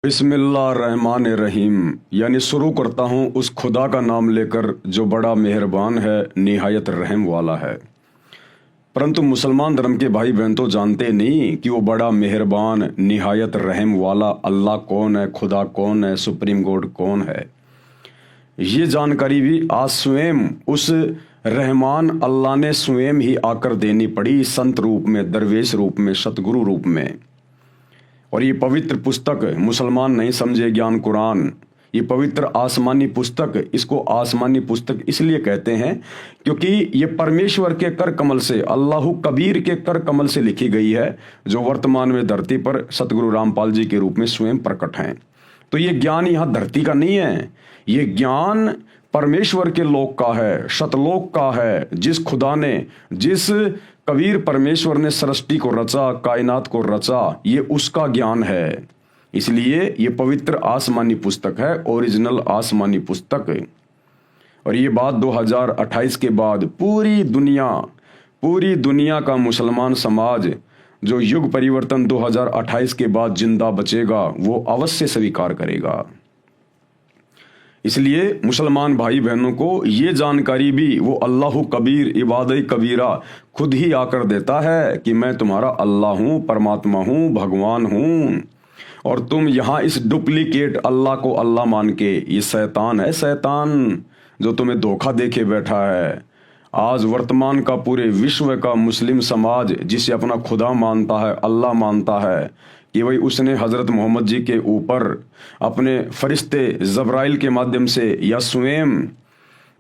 बिस्मिल्लाहिर्रहमानिर्रहीम यानी शुरू करता हूँ उस खुदा का नाम लेकर जो बड़ा मेहरबान है, निहायत रहम वाला है। परंतु मुसलमान धर्म के भाई बहन तो जानते नहीं कि वो बड़ा मेहरबान निहायत रहम वाला अल्लाह कौन है, खुदा कौन है, सुप्रीम गॉड कौन है। ये जानकारी भी आज स्वयं उस रहमान अल्लाह ने स्वयं ही आकर देनी पड़ी, संत रूप में, दरवेश रूप में, सतगुरु रूप में। और ये पवित्र पुस्तक मुसलमान नहीं समझे ज्ञान कुरान, ये पवित्र आसमानी पुस्तक, इसको आसमानी पुस्तक इसलिए कहते हैं क्योंकि ये परमेश्वर के कर कमल से, अल्लाह कबीर के कर कमल से लिखी गई है, जो वर्तमान में धरती पर सतगुरु रामपाल जी के रूप में स्वयं प्रकट हैं। तो ये ज्ञान यहाँ धरती का नहीं है, ये ज्ञान परमेश्वर के लोक का है, सतलोक का है। जिस खुदा ने, जिस कबीर परमेश्वर ने सृष्टि को रचा, कायनात को रचा, ये उसका ज्ञान है। इसलिए ये पवित्र आसमानी पुस्तक है, ओरिजिनल आसमानी पुस्तक है। और ये बात 2028 के बाद पूरी दुनिया का मुसलमान समाज जो युग परिवर्तन 2028 के बाद जिंदा बचेगा वो अवश्य स्वीकार करेगा। इसलिए मुसलमान भाई बहनों को ये जानकारी भी वो अल्लाह कबीर इबादत कबीरा खुद ही आकर देता है कि मैं तुम्हारा अल्लाह हूँ, परमात्मा हूँ, भगवान हूँ। और तुम यहाँ इस डुप्लीकेट अल्लाह को अल्लाह मान के, ये शैतान है, शैतान जो तुम्हें धोखा देके बैठा है। आज वर्तमान का पूरे विश्व का मुस्लिम समाज जिसे अपना खुदा मानता है, अल्लाह मानता है कि भाई उसने हज़रत मोहम्मद जी के ऊपर अपने फरिश्ते जब्राइल के माध्यम से या स्वयं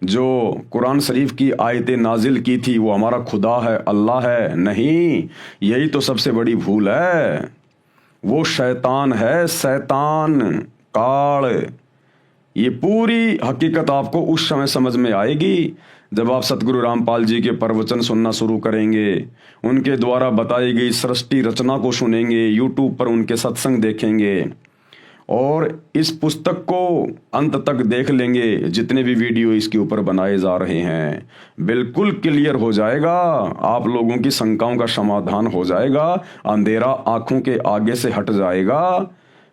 जो कुरान शरीफ की आयतें नाजिल की थी वो हमारा खुदा है, अल्लाह है। नहीं, यही तो सबसे बड़ी भूल है। वो शैतान है, शैतान काल। ये पूरी हकीकत आपको उस समय समझ में आएगी जब आप सतगुरु रामपाल जी के प्रवचन सुनना शुरू करेंगे, उनके द्वारा बताई गई सृष्टि रचना को सुनेंगे, यूट्यूब पर उनके सत्संग देखेंगे और इस पुस्तक को अंत तक देख लेंगे। जितने भी वीडियो इसके ऊपर बनाए जा रहे हैं बिल्कुल क्लियर हो जाएगा, आप लोगों की शंकाओं का समाधान हो जाएगा, अंधेरा आंखों के आगे से हट जाएगा।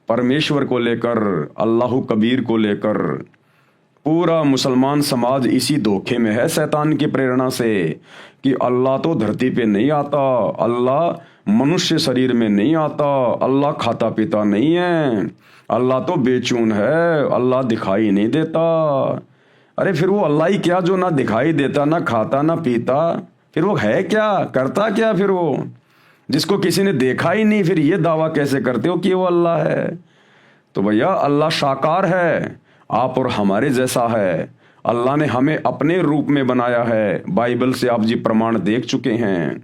परमेश्वर को लेकर, अल्लाह कबीर को लेकर पूरा मुसलमान समाज इसी धोखे में है शैतान की प्रेरणा से कि अल्लाह तो धरती पे नहीं आता, अल्लाह मनुष्य शरीर में नहीं आता, अल्लाह खाता पीता नहीं है, अल्लाह तो बेचून है, अल्लाह दिखाई नहीं देता। अरे फिर वो अल्लाह ही क्या जो ना दिखाई देता, ना खाता, ना पीता, फिर वो है क्या, करता क्या? फिर वो जिसको किसी ने देखा ही नहीं, फिर ये दावा कैसे करते हो कि वो अल्लाह है? तो भैया अल्लाह साकार है, आप और हमारे जैसा है। अल्लाह ने हमें अपने रूप में बनाया है, बाइबल से आप जी प्रमाण देख चुके हैं।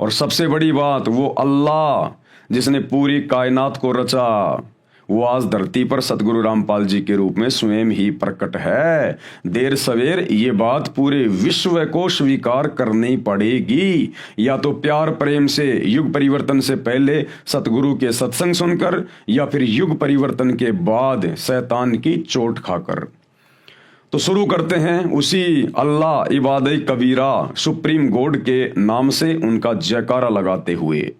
और सबसे बड़ी बात, वो अल्लाह जिसने पूरी कायनात को रचा वो आज धरती पर सतगुरु रामपाल जी के रूप में स्वयं ही प्रकट है। देर सवेर ये बात पूरे विश्व को स्वीकार करनी पड़ेगी, या तो प्यार प्रेम से युग परिवर्तन से पहले सतगुरु के सत्संग सुनकर, या फिर युग परिवर्तन के बाद शैतान की चोट खाकर। तो शुरू करते हैं उसी अल्लाह इबादत कबीरा सुप्रीम गॉड के नाम से उनका जयकारा लगाते हुए।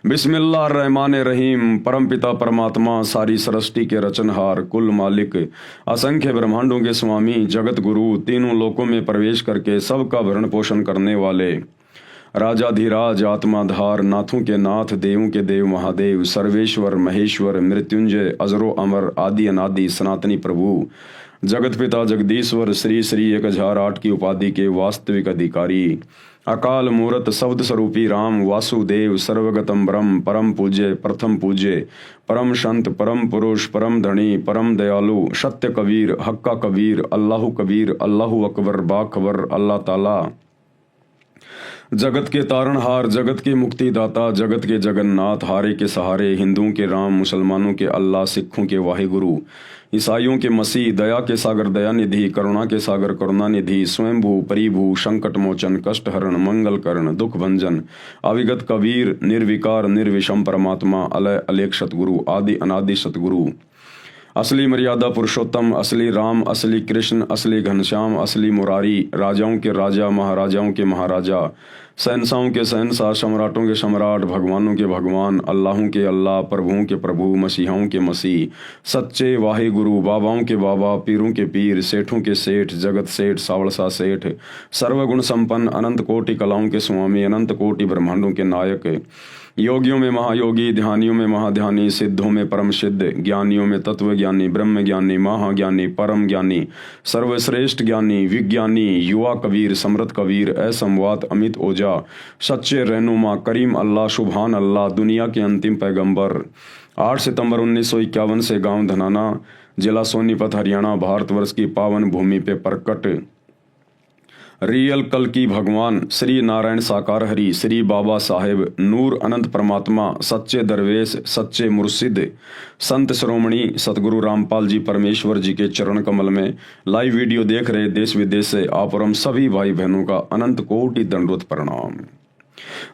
बिस्मिल्लाहिर्रहमानिर्रहीम। परमपिता परमात्मा, सारी सृष्टि के रचनहार, कुल मालिक, असंख्य ब्रह्मांडों के स्वामी, जगत गुरु, तीनों लोकों में प्रवेश करके सबका भरण पोषण करने वाले राजाधिराज, आत्माधार, नाथों के नाथ, देवों के देव महादेव, सर्वेश्वर, महेश्वर, मृत्युंजय, अजरो अमर, आदि अनादि, सनातनी प्रभु, जगत पिता जगदीश्वर, श्री श्री 1008 की उपाधि के वास्तविक अधिकारी, अकाल मूरत शब्द स्वरूपी राम वासुदेव, सर्वगतम ब्रह्म, परम पूज्य, प्रथम पूज्य, परम संत, परम पुरुष, परम धनी, परम दयालु, सत्य कबीर, हक्का कबीर, अल्लाह कबीर, अल्लाह अकबर, बाखबर, अल्लाह ताला, जगत के तारणहार, जगत के मुक्तिदाता, जगत के जगन्नाथ, हारे के सहारे, हिंदुओं के राम, मुसलमानों के अल्लाह, सिखों के वाहिगुरु, ईसाइयों के मसीह, दया के सागर दयानिधि, करुणा के सागर करुणानिधि, स्वयंभू परिभू, संकट मोचन, कष्ट हरण, मंगल करण, दुख भंजन, अविगत कबीर, निर्विकार निर्विषम परमात्मा, अलय अलेख सतगुरु, आदि अनादि सतगुरु, असली मर्यादा पुरुषोत्तम, असली राम, असली कृष्ण, असली घनश्याम, असली मुरारी, राजाओं के राजा, महाराजाओं के महाराजा, शहंशाहों के शहंशाह, सम्राटों के सम्राट, भगवानों के भगवान, अल्लाहों के अल्लाह, प्रभुओं के प्रभु, मसीहाओं के मसीह, सच्चे वाहे गुरु, बाबाओं के बाबा, पीरों के पीर, सेठों के सेठ, जगत सेठ, सावड़सा सेठ, सर्वगुण संपन्न, अनंत कोटि कलाओं के स्वामी, अनंत कोटि ब्रह्मांडों के नायक, योगियों में महायोगी, ध्यानियों में महाध्यानी, सिद्धों में परम सिद्ध, ज्ञानियों में तत्व ज्ञानी, ब्रह्म ज्ञानी, महाज्ञानी, परम ज्ञानी, सर्वश्रेष्ठ ज्ञानी, विज्ञानी, युवा कबीर, समृद्ध कबीर, असंवाद, अमित ओझा, सच्चे रहनुमा, करीम अल्लाह, सुभान अल्लाह, दुनिया के अंतिम पैगंबर। 8 सितंबर 1951 से गांव धनाना, जिला सोनीपत, हरियाणा, भारतवर्ष की पावन भूमि पे प्रकट रियल कल की भगवान श्री नारायण साकार हरि, श्री बाबा साहेब, नूर अनंत परमात्मा, सच्चे दरवेश, सच्चे मुर्शिद, संत श्रोमणी सतगुरु रामपाल जी परमेश्वर जी के चरण कमल में लाइव वीडियो देख रहे देश विदेश से आप और हम सभी भाई बहनों का अनंत कोटि दंडवत प्रणाम।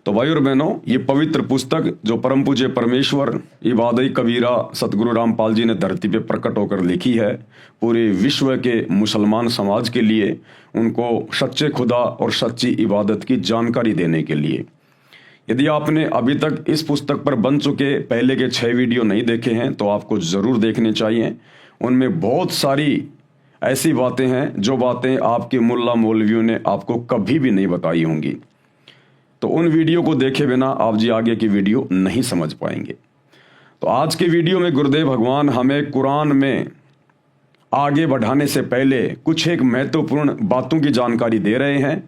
तो भाई और बहनों, ये पवित्र पुस्तक जो परम पूज्य परमेश्वर इबादई कबीरा सतगुरु रामपाल जी ने धरती पे प्रकट होकर लिखी है, पूरे विश्व के मुसलमान समाज के लिए, उनको सच्चे खुदा और सच्ची इबादत की जानकारी देने के लिए। यदि आपने अभी तक इस पुस्तक पर बन चुके पहले के 6 वीडियो नहीं देखे हैं तो आपको जरूर देखने चाहिए। उनमें बहुत सारी ऐसी बातें हैं जो बातें आपके मुल्ला मौलवियों ने आपको कभी भी नहीं बताई होंगी। तो उन वीडियो को देखे बिना आप जी आगे की वीडियो नहीं समझ पाएंगे। तो आज के वीडियो में गुरुदेव भगवान हमें कुरान में आगे बढ़ाने से पहले कुछ एक महत्वपूर्ण बातों की जानकारी दे रहे हैं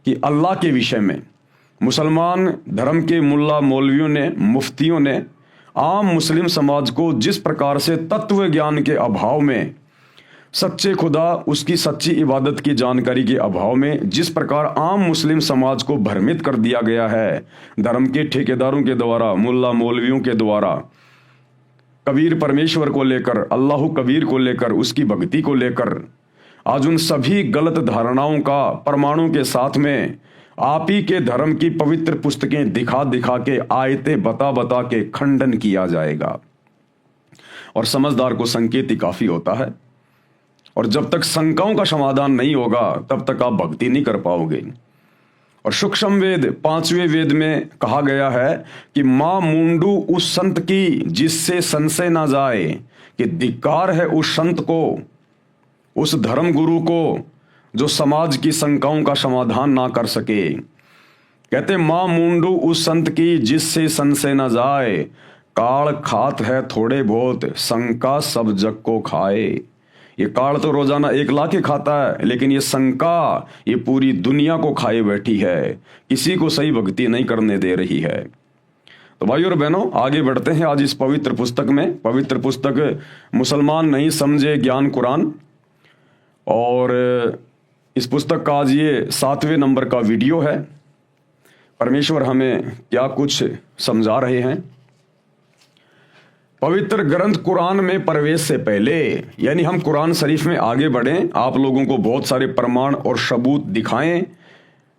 कि अल्लाह के विषय में मुसलमान धर्म के मुल्ला मौलवियों ने, मुफ्तियों ने आम मुस्लिम समाज को जिस प्रकार से तत्व ज्ञान के अभाव में, सच्चे खुदा, उसकी सच्ची इबादत की जानकारी के अभाव में जिस प्रकार आम मुस्लिम समाज को भ्रमित कर दिया गया है धर्म के ठेकेदारों के द्वारा, मुल्ला मौलवियों के द्वारा, कबीर परमेश्वर को लेकर, अल्लाह कबीर को लेकर, उसकी भक्ति को लेकर, आज उन सभी गलत धारणाओं का प्रमाणों के साथ में आप ही के धर्म की पवित्र पुस्तकें दिखा दिखा के, आयतें बता बता के खंडन किया जाएगा। और समझदार को संकेत ही काफी होता है। और जब तक शंकाओं का समाधान नहीं होगा तब तक आप भक्ति नहीं कर पाओगे। और सूक्ष्म वेद 5वें वेद में कहा गया है कि मां मुंडू उस संत की जिससे संशय ना जाए, कि धिक्कार है उस संत को, उस धर्म गुरु को जो समाज की शंकाओं का समाधान ना कर सके। कहते मां मुंडू उस संत की जिससे संशय ना जाए, काल खात है थोड़े बहुत, शंका सब जग को खाए। ये काल तो रोजाना 1 लाख ही खाता है, लेकिन ये शंका ये पूरी दुनिया को खाए बैठी है, किसी को सही भक्ति नहीं करने दे रही है। तो भाई और बहनों, आगे बढ़ते हैं आज इस पवित्र पुस्तक में। पवित्र पुस्तक मुसलमान नहीं समझे ज्ञान कुरान, और इस पुस्तक का आज ये 7वें नंबर का वीडियो है। परमेश्वर हमें क्या कुछ समझा रहे हैं। पवित्र ग्रंथ कुरान में प्रवेश से पहले, यानी हम कुरान शरीफ में आगे बढ़ें, आप लोगों को बहुत सारे प्रमाण और सबूत दिखाएं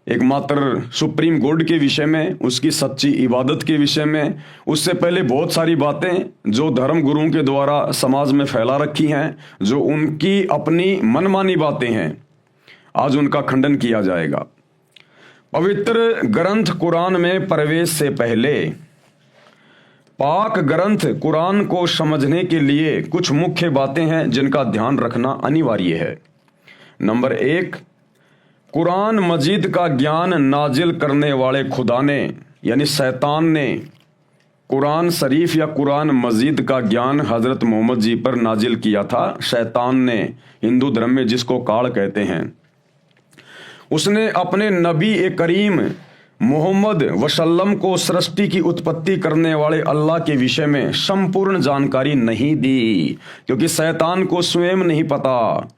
एकमात्र सुप्रीम गॉड के विषय में, उसकी सच्ची इबादत के विषय में। उससे पहले बहुत सारी बातें जो धर्म गुरुओं के द्वारा समाज में फैला रखी हैं, जो उनकी अपनी मनमानी बातें हैं, आज उनका खंडन किया जाएगा। पवित्र ग्रंथ कुरान में प्रवेश से पहले पाक ग्रंथ कुरान को समझने के लिए कुछ मुख्य बातें हैं जिनका ध्यान रखना अनिवार्य है। नंबर 1, कुरान मजीद का ज्ञान नाजिल करने वाले खुदा ने, यानी शैतान ने, कुरान शरीफ या कुरान मजीद का ज्ञान हजरत मोहम्मद जी पर नाजिल किया था। शैतान ने, हिंदू धर्म में जिसको काल कहते हैं, उसने अपने नबी ए करीम मोहम्मद वसल्लम को सृष्टि की उत्पत्ति करने वाले अल्लाह के विषय में संपूर्ण जानकारी नहीं दी, क्योंकि शैतान को स्वयं नहीं पता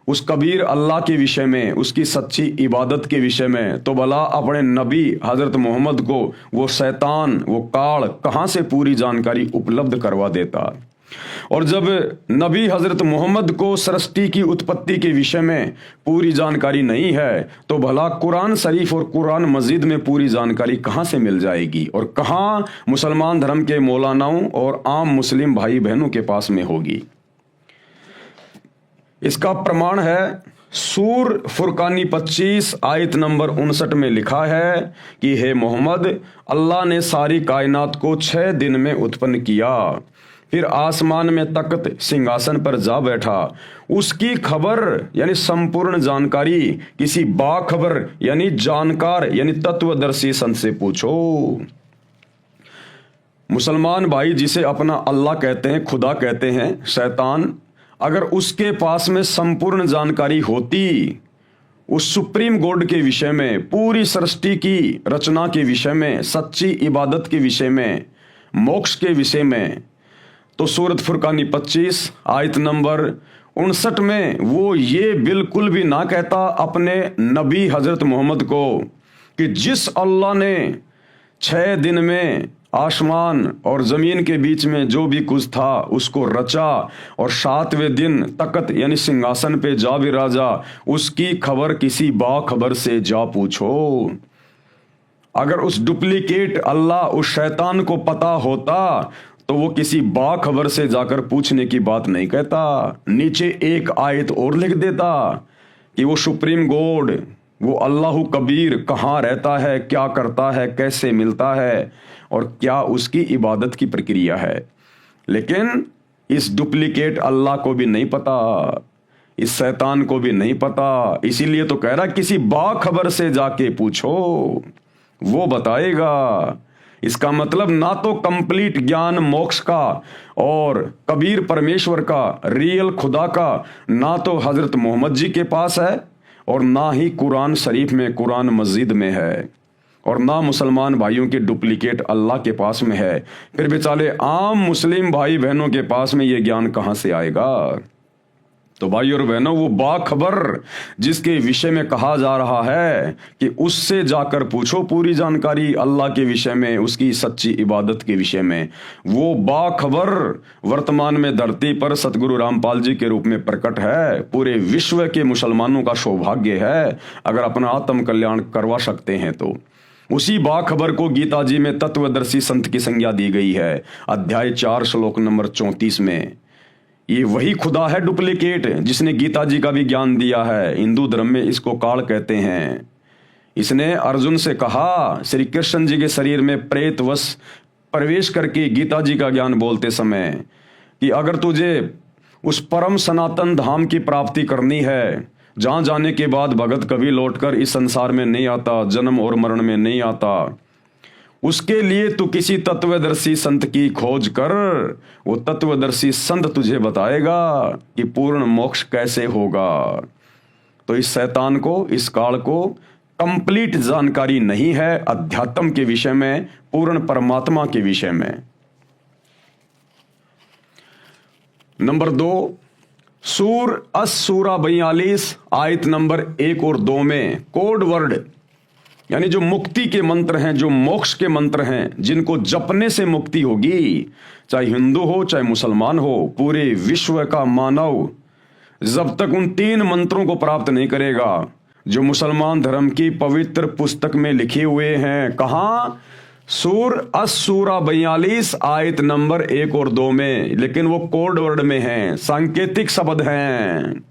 उस कबीर अल्लाह के विषय में, उसकी सच्ची इबादत के विषय में। तो भला अपने नबी हजरत मोहम्मद को वो शैतान, वो काल कहाँ से पूरी जानकारी उपलब्ध करवा देता। और जब नबी हजरत मोहम्मद को सृष्टि की उत्पत्ति के विषय में पूरी जानकारी नहीं है, तो भला कुरान शरीफ और कुरान मजीद में पूरी जानकारी कहाँ से मिल जाएगी, और कहाँ मुसलमान धर्म के मौलानाओं और आम मुस्लिम भाई बहनों के पास में होगी। इसका प्रमाण है सूर फुरकानी 25 आयत नंबर 59 में लिखा है कि हे मोहम्मद, अल्लाह ने सारी कायनात को 6 दिन में उत्पन्न किया, फिर आसमान में तख्त सिंहासन पर जा बैठा। उसकी खबर यानी संपूर्ण जानकारी किसी बाखबर यानी जानकार यानी तत्वदर्शी संत से पूछो। मुसलमान भाई जिसे अपना अल्लाह कहते हैं, खुदा कहते हैं, शैतान, अगर उसके पास में संपूर्ण जानकारी होती उस सुप्रीम गॉड के विषय में, पूरी सृष्टि की रचना के विषय में, सच्ची इबादत के विषय में, मोक्ष के विषय में, तो सूरत फुरकानी 25 आयत नंबर 59 में वो ये बिल्कुल भी ना कहता अपने नबी हजरत मोहम्मद को कि जिस अल्लाह ने 6 दिन में आसमान और जमीन के बीच में जो भी कुछ था उसको रचा और 7वें दिन तख्त यानी सिंहासन पे जा विराजा, उसकी खबर किसी बाखबर से जा पूछो। अगर उस डुप्लीकेट अल्लाह उस शैतान को पता होता तो वो किसी बाखबर से जाकर पूछने की बात नहीं कहता, नीचे एक आयत और लिख देता कि वो सुप्रीम गॉड, वो अल्लाह कबीर कहाँ रहता है, क्या करता है, कैसे मिलता है और क्या उसकी इबादत की प्रक्रिया है। लेकिन इस डुप्लीकेट अल्लाह को भी नहीं पता, इस शैतान को भी नहीं पता, इसीलिए तो कह रहा किसी बाखबर से जाके पूछो, वो बताएगा। इसका मतलब ना तो कंप्लीट ज्ञान मोक्ष का और कबीर परमेश्वर का, रियल खुदा का, ना तो हजरत मोहम्मद जी के पास है और ना ही कुरान शरीफ में, कुरान मस्जिद में है, और ना मुसलमान भाइयों के डुप्लीकेट अल्लाह के पास में है। फिर बेचारे आम मुस्लिम भाई बहनों के पास में ये ज्ञान कहां से आएगा। तो भाई और बहनों, वो बाखबर जिसके विषय में कहा जा रहा है कि उससे जाकर पूछो पूरी जानकारी अल्लाह के विषय में, उसकी सच्ची इबादत के विषय में, वो बाखबर वर्तमान में धरती पर सतगुरु रामपाल जी के रूप में प्रकट है। पूरे विश्व के मुसलमानों का सौभाग्य है अगर अपना आत्म कल्याण करवा सकते हैं तो। उसी बाखबर को गीता जी में तत्वदर्शी संत की संज्ञा दी गई है, अध्याय 4 श्लोक नंबर 34 में। ये वही खुदा है डुप्लीकेट जिसने गीता जी का भी ज्ञान दिया है। हिंदू धर्म में इसको काल कहते हैं। इसने अर्जुन से कहा श्री कृष्ण जी के शरीर में प्रेतवश प्रवेश करके गीता जी का ज्ञान बोलते समय कि अगर तुझे उस परम सनातन धाम की प्राप्ति करनी है जहां जाने के बाद भगत कभी लौटकर इस संसार में नहीं आता, जन्म और मरण में नहीं आता, उसके लिए तू किसी तत्वदर्शी संत की खोज कर। वो तत्वदर्शी संत तुझे बताएगा कि पूर्ण मोक्ष कैसे होगा। तो इस शैतान को, इस काल को कंप्लीट जानकारी नहीं है अध्यात्म के विषय में, पूर्ण परमात्मा के विषय में। नंबर 2, सूर अस-सूरा 42 आयत नंबर 1 और 2 में कोड वर्ड यानी जो मुक्ति के मंत्र हैं, जो मोक्ष के मंत्र हैं, जिनको जपने से मुक्ति होगी, चाहे हिंदू हो चाहे मुसलमान हो, पूरे विश्व का मानव जब तक उन 3 मंत्रों को प्राप्त नहीं करेगा जो मुसलमान धर्म की पवित्र पुस्तक में लिखे हुए हैं। कहाँ? सूर अस-सूरा 42 आयत नंबर 1 और 2 में, लेकिन वो कोड वर्ड में हैं, सांकेतिक शब्द हैं।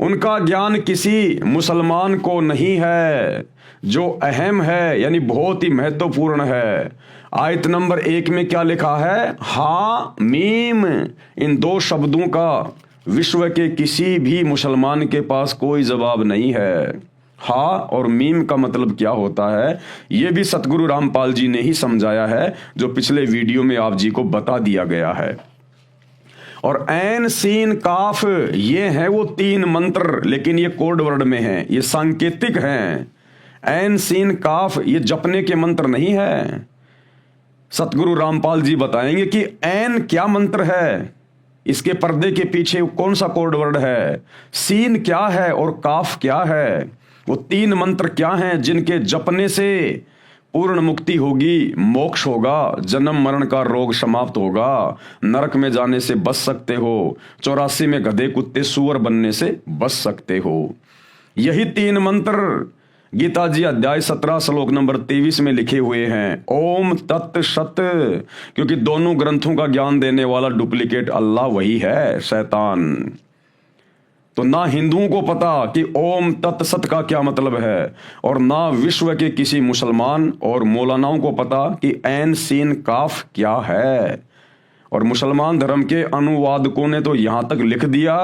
उनका ज्ञान किसी मुसलमान को नहीं है। जो अहम है यानी बहुत ही महत्वपूर्ण है। आयत नंबर 1 में क्या लिखा है? हा मीम। इन 2 शब्दों का विश्व के किसी भी मुसलमान के पास कोई जवाब नहीं है। हा और मीम का मतलब क्या होता है यह भी सतगुरु रामपाल जी ने ही समझाया है, जो पिछले वीडियो में आप जी को बता दिया गया है। और ऐन सीन काफ ये है वो 3 मंत्र, लेकिन ये कोड वर्ड में है, ये सांकेतिक हैं। ऐन सीन काफ ये जपने के मंत्र नहीं है। सतगुरु रामपाल जी बताएंगे कि ऐन क्या मंत्र है, इसके पर्दे के पीछे कौन सा कोड वर्ड है, सीन क्या है और काफ क्या है। वो 3 मंत्र क्या हैं जिनके जपने से पूर्ण मुक्ति होगी, मोक्ष होगा, जन्म मरण का रोग समाप्त होगा, नरक में जाने से बच सकते हो, 84 में गधे कुत्ते सुअर बनने से बच सकते हो। यही 3 मंत्र गीता जी अध्याय 17 श्लोक नंबर 23 में लिखे हुए हैं। ओम तत् सत, क्योंकि दोनों ग्रंथों का ज्ञान देने वाला डुप्लीकेट अल्लाह वही है, शैतान। तो ना हिंदुओं को पता कि ओम तत्सत का क्या मतलब है, और ना विश्व के किसी मुसलमान और मौलानाओं को पता कि ऐन सीन काफ क्या है। और मुसलमान धर्म के अनुवादकों ने तो यहां तक लिख दिया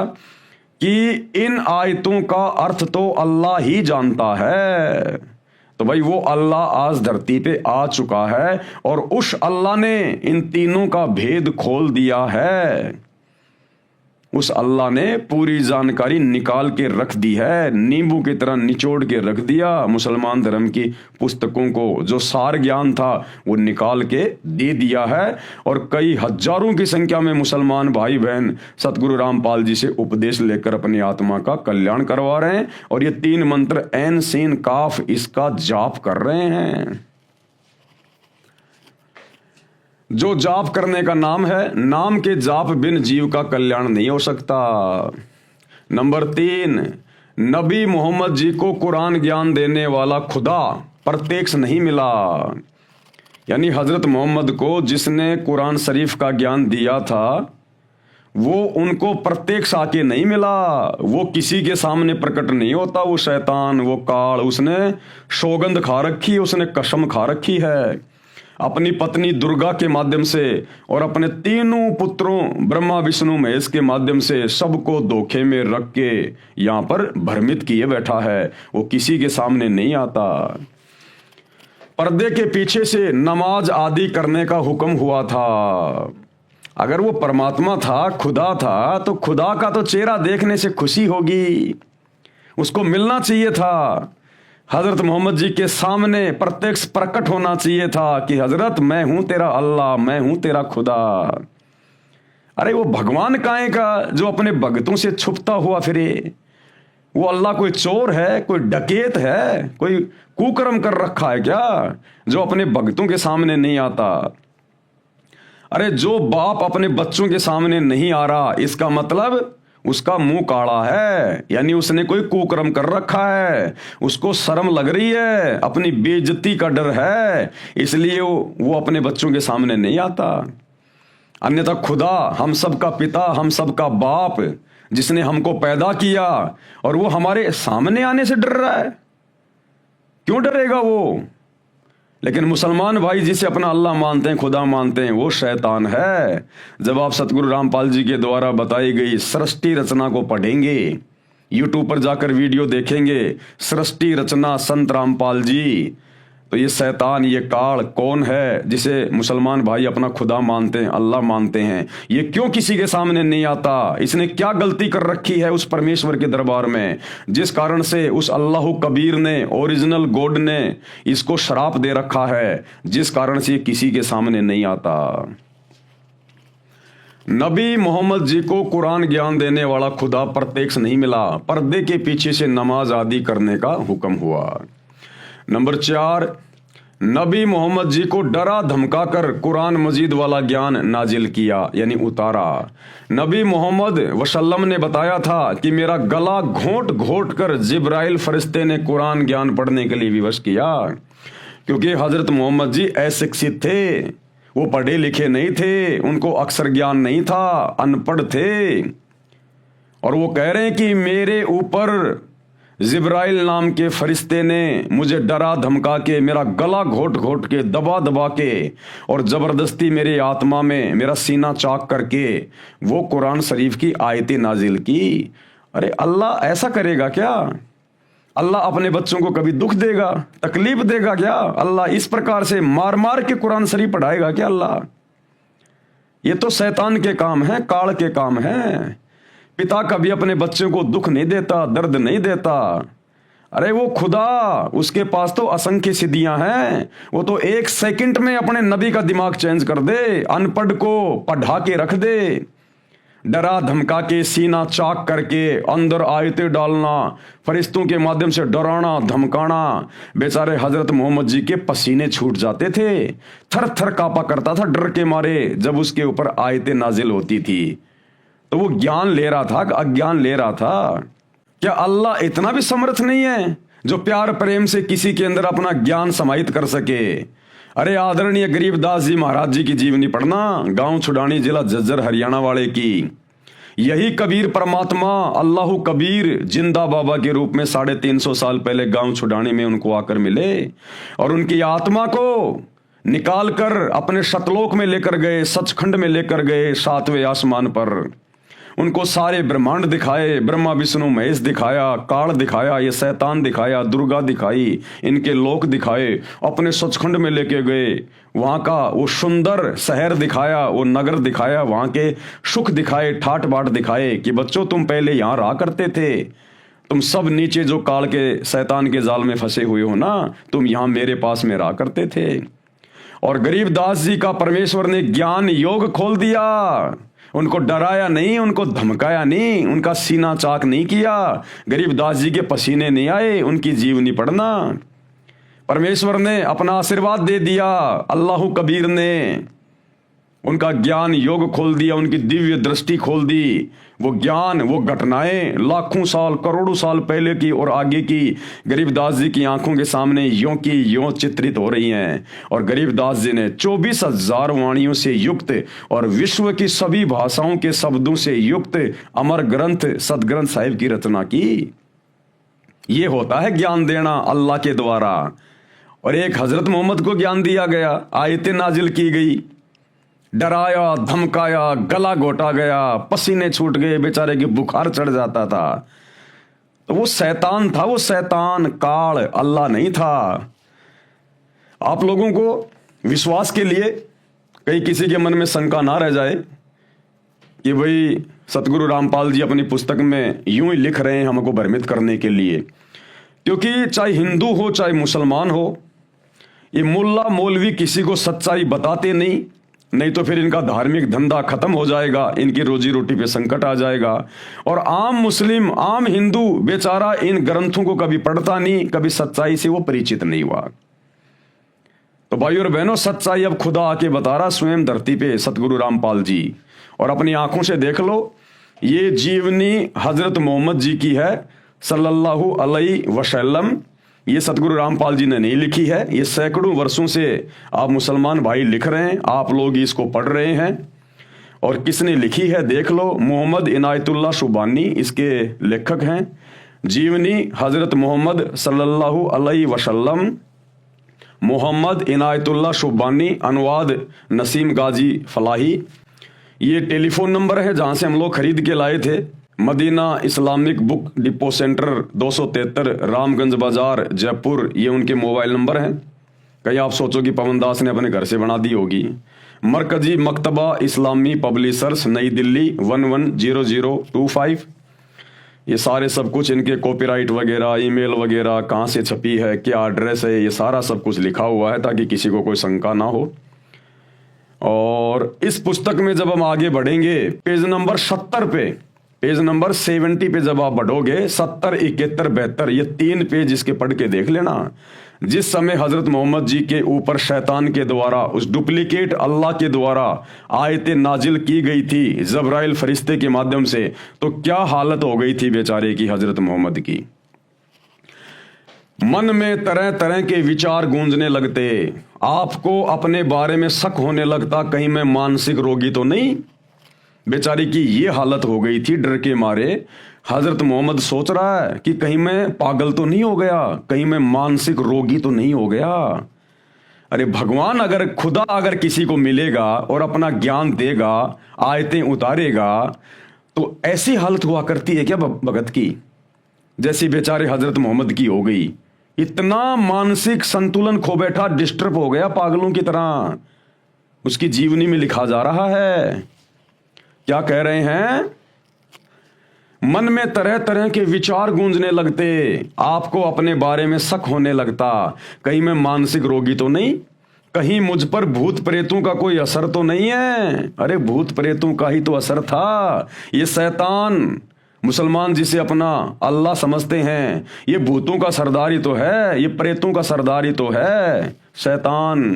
कि इन आयतों का अर्थ तो अल्लाह ही जानता है। तो भाई वो अल्लाह आज धरती पे आ चुका है और उस अल्लाह ने इन तीनों का भेद खोल दिया है। उस अल्लाह ने पूरी जानकारी निकाल के रख दी है, नींबू की तरह निचोड़ के रख दिया मुसलमान धर्म की पुस्तकों को। जो सार ज्ञान था वो निकाल के दे दिया है। और कई हजारों की संख्या में मुसलमान भाई बहन सतगुरु रामपाल जी से उपदेश लेकर अपनी आत्मा का कल्याण करवा रहे हैं, और ये 3 मंत्र ऐन सीन काफ इसका जाप कर रहे हैं। जो जाप करने का नाम है, नाम के जाप बिन जीव का कल्याण नहीं हो सकता। नंबर 3, नबी मोहम्मद जी को कुरान ज्ञान देने वाला खुदा प्रत्यक्ष नहीं मिला। यानी हजरत मोहम्मद को जिसने कुरान शरीफ का ज्ञान दिया था वो उनको प्रत्यक्ष आके नहीं मिला। वो किसी के सामने प्रकट नहीं होता। वो शैतान, वो काल, उसने सौगंध खा रखी है, उसने कसम खा रखी है अपनी पत्नी दुर्गा के माध्यम से और अपने तीनों पुत्रों ब्रह्मा विष्णु महेश के माध्यम से सबको धोखे में रख के यहां पर भ्रमित किए बैठा है। वो किसी के सामने नहीं आता। पर्दे के पीछे से नमाज आदि करने का हुक्म हुआ था। अगर वो परमात्मा था, खुदा था, तो खुदा का तो चेहरा देखने से खुशी होगी, उसको मिलना चाहिए था। हजरत मोहम्मद जी के सामने प्रत्यक्ष प्रकट होना चाहिए था कि हजरत मैं हूं तेरा अल्लाह, मैं हूं तेरा खुदा। अरे वो भगवान काहे का जो अपने भक्तों से छुपता हुआ फिरे? वो अल्लाह कोई चोर है, कोई डकैत है, कोई कुकर्म कर रखा है क्या जो अपने भक्तों के सामने नहीं आता? अरे जो बाप अपने बच्चों के सामने नहीं आ रहा, इसका मतलब उसका मुंह काला है, यानी उसने कोई कुकर्म कर रखा है, उसको शर्म लग रही है, अपनी बेइज्जती का डर है, इसलिए वो अपने बच्चों के सामने नहीं आता। अन्यथा खुदा, हम सबका पिता, हम सबका बाप, जिसने हमको पैदा किया, और वो हमारे सामने आने से डर रहा है? क्यों डरेगा वो? लेकिन मुसलमान भाई जिसे अपना अल्लाह मानते हैं, खुदा मानते हैं, वो शैतान है। जब आप सतगुरु रामपाल जी के द्वारा बताई गई सृष्टि रचना को पढ़ेंगे, यूट्यूब पर जाकर वीडियो देखेंगे, सृष्टि रचना संत रामपाल जी, तो ये शैतान, ये काल कौन है जिसे मुसलमान भाई अपना खुदा मानते हैं, अल्लाह मानते हैं? ये क्यों किसी के सामने नहीं आता? इसने क्या गलती कर रखी है उस परमेश्वर के दरबार में, जिस कारण से उस अल्लाह कबीर ने, ओरिजिनल गॉड ने इसको श्राप दे रखा है, जिस कारण से ये किसी के सामने नहीं आता। नबी मोहम्मद जी को कुरान ज्ञान देने वाला खुदा प्रत्यक्ष नहीं मिला, पर्दे के पीछे से नमाज आदि करने का हुक्म हुआ। नंबर 4, नबी मोहम्मद जी को डरा धमकाकर कुरान मजीद वाला ज्ञान नाजिल किया, यानी उतारा। नबी मोहम्मद वसल्लम ने बताया था कि मेरा गला घोंट घोंट कर जिब्राइल फरिश्ते ने कुरान ज्ञान पढ़ने के लिए विवश किया, क्योंकि हजरत मोहम्मद जी अशिक्षित थे, वो पढ़े लिखे नहीं थे, उनको अक्षर ज्ञान नहीं था, अनपढ़ थे। और वो कह रहे हैं कि मेरे ऊपर जिब्राइल नाम के फरिश्ते ने मुझे डरा धमका के, मेरा गला घोट घोट के, दबा दबा के और जबरदस्ती मेरे आत्मा में मेरा सीना चाक करके वो कुरान शरीफ की आयतें नाजिल की। अरे अल्लाह ऐसा करेगा क्या? अल्लाह अपने बच्चों को कभी दुख देगा, तकलीफ देगा क्या? अल्लाह इस प्रकार से मार मार के कुरान शरीफ पढ़ाएगा क्या अल्लाह? ये तो शैतान के काम है, काल के काम है। पिता कभी अपने बच्चों को दुख नहीं देता, दर्द नहीं देता। अरे वो खुदा, उसके पास तो असंख्य सिद्धियां हैं, वो तो 1 सेकंड में अपने नबी का दिमाग चेंज कर दे, अनपढ़ को पढ़ा के रख दे, डरा धमका के, सीना चाक करके, अंदर आयतें डालना, फरिश्तों के माध्यम से डराना धमकाना। बेचारे हजरत मोहम्मद जी के पसीने छूट जाते थे, थर थर कांपा करता था डर के मारे जब उसके ऊपर आयतें नाजिल होती थी। तो वो ज्ञान ले रहा था, अज्ञान ले रहा था। क्या अल्लाह इतना भी समर्थ नहीं है जो प्यार प्रेम से किसी के अंदर अपना ज्ञान समाहित कर सके? अरे आदरणीय गरीबदास जी महाराज जी की जीवनी पढ़ना, गांव छुड़ानी, जिला झज्जर, हरियाणा वाले की। यही कबीर परमात्मा अल्लाह कबीर जिंदा बाबा के रूप में 350 साल पहले गांव छुड़ाने में उनको आकर मिले और उनकी आत्मा को निकाल कर अपने शतलोक में लेकर गए, सचखंड में लेकर गए, 7वें आसमान पर उनको सारे ब्रह्मांड दिखाए, ब्रह्मा विष्णु महेश दिखाया, काल दिखाया, ये शैतान दिखाया, दुर्गा दिखाई, इनके लोक दिखाए, अपने सचखंड में लेके गए, वहां का वो सुंदर शहर दिखाया, वो नगर दिखाया, वहां के सुख दिखाए, ठाट बाट दिखाए कि बच्चों तुम पहले यहां रहा करते थे, तुम सब नीचे जो काल के शैतान के जाल में फंसे हुए हो ना, तुम यहां मेरे पास में रहा करते थे। और गरीबदास जी का परमेश्वर ने ज्ञान योग खोल दिया, उनको डराया नहीं, उनको धमकाया नहीं, उनका सीना चाक नहीं किया, गरीबदास जी के पसीने नहीं आए, उनकी जीवनी पढ़ना। परमेश्वर ने अपना आशीर्वाद दे दिया, अल्लाह कबीर ने उनका ज्ञान योग खोल दिया, उनकी दिव्य दृष्टि खोल दी। वो ज्ञान, वो घटनाएं लाखों साल करोड़ों साल पहले की और आगे की गरीबदास जी की आंखों के सामने यों की यों चित्रित हो रही हैं। और गरीबदास जी ने 24,000 वाणियों से युक्त और विश्व की सभी भाषाओं के शब्दों से युक्त अमर ग्रंथ सदग्रंथ साहिब की रचना की। ये होता है ज्ञान देना अल्लाह के द्वारा। और एक हजरत मोहम्मद को ज्ञान दिया गया, आयतें नाजिल की गई, डराया, धमकाया, गला घोटा गया, पसीने छूट गए, बेचारे की बुखार चढ़ जाता था। तो वो शैतान था, वो शैतान काल, अल्लाह नहीं था। आप लोगों को विश्वास के लिए कहीं किसी के मन में शंका ना रह जाए कि भाई सतगुरु रामपाल जी अपनी पुस्तक में यूं ही लिख रहे हैं हमको भ्रमित करने के लिए, क्योंकि चाहे हिंदू हो चाहे मुसलमान हो, ये मुल्ला मौलवी किसी को सच्चाई बताते नहीं तो फिर इनका धार्मिक धंधा खत्म हो जाएगा, इनकी रोजी रोटी पे संकट आ जाएगा। और आम मुस्लिम, आम हिंदू बेचारा इन ग्रंथों को कभी पढ़ता नहीं, कभी सच्चाई से वो परिचित नहीं हुआ। तो भाइयों और बहनों, सच्चाई अब खुदा आके बता रहा स्वयं धरती पे, सतगुरु रामपाल जी। और अपनी आंखों से देख लो, ये जीवनी हजरत मोहम्मद जी की है सल्लल्लाहु अलैहि वसल्लम। ये सतगुरु रामपाल जी ने नहीं लिखी है, ये सैकड़ों वर्षों से आप मुसलमान भाई लिख रहे हैं, आप लोग इसको पढ़ रहे हैं। और किसने लिखी है देख लो, मोहम्मद इनायतुल्लाह शुबानी इसके लेखक हैं। जीवनी हजरत मोहम्मद सल्लल्लाहु अलैहि वसल्लम, मोहम्मद इनायतुल्लाह शुबानी, अनुवाद नसीम गाजी फलाही। ये टेलीफोन नंबर है जहां से हम लोग खरीद के लाए थे, Madina Islamic book depot centre 273 Ramganj Bazar Jaipur, ये उनके मोबाइल नंबर हैं। कहीं आप सोचो कि पवन दास ने अपने घर से बना दी होगी। मरकजी मकतबा इस्लामी पब्लिशर्स नई दिल्ली 110025। ये सारे सब कुछ इनके कॉपीराइट वगैरह, ईमेल वगैरह, कहाँ से छपी है, क्या एड्रेस है, ये सारा सब कुछ लिखा हुआ है ताकि किसी को कोई शंका ना हो। और इस पुस्तक में जब हम आगे बढ़ेंगे, पेज नंबर 70 पे, पेज नंबर 70 पे जब आप बढ़ोगे, 70, 71, 72, ये 3 पेज इसके पढ़ के देख लेना। जिस समय हजरत मोहम्मद जी के ऊपर शैतान के द्वारा, उस डुप्लीकेट अल्लाह के द्वारा आयतें नाजिल की गई थी जब्राइल फरिश्ते के माध्यम से, तो क्या हालत हो गई थी बेचारे की, हजरत मोहम्मद की। मन में तरह तरह के विचार गूंजने लगते, आपको अपने बारे में शक होने लगता, कहीं मैं मानसिक रोगी तो नहीं। बेचारी की ये हालत हो गई थी, डर के मारे हजरत मोहम्मद सोच रहा है कि कहीं मैं पागल तो नहीं हो गया, कहीं मैं मानसिक रोगी तो नहीं हो गया। अरे भगवान, अगर खुदा अगर किसी को मिलेगा और अपना ज्ञान देगा, आयतें उतारेगा, तो ऐसी हालत हुआ करती है क्या भगत की, जैसी बेचारे हजरत मोहम्मद की हो गई। इतना मानसिक संतुलन खो बैठा, डिस्टर्ब हो गया पागलों की तरह। उसकी जीवनी में लिखा जा रहा है, क्या कह रहे हैं, मन में तरह तरह के विचार गूंजने लगते, आपको अपने बारे में शक होने लगता, कहीं मैं मानसिक रोगी तो नहीं, कहीं मुझ पर भूत प्रेतों का कोई असर तो नहीं है। अरे भूत प्रेतों का ही तो असर था। ये शैतान मुसलमान जिसे अपना अल्लाह समझते हैं, ये भूतों का सरदार ही तो है, ये प्रेतों का सरदार ही तो है शैतान।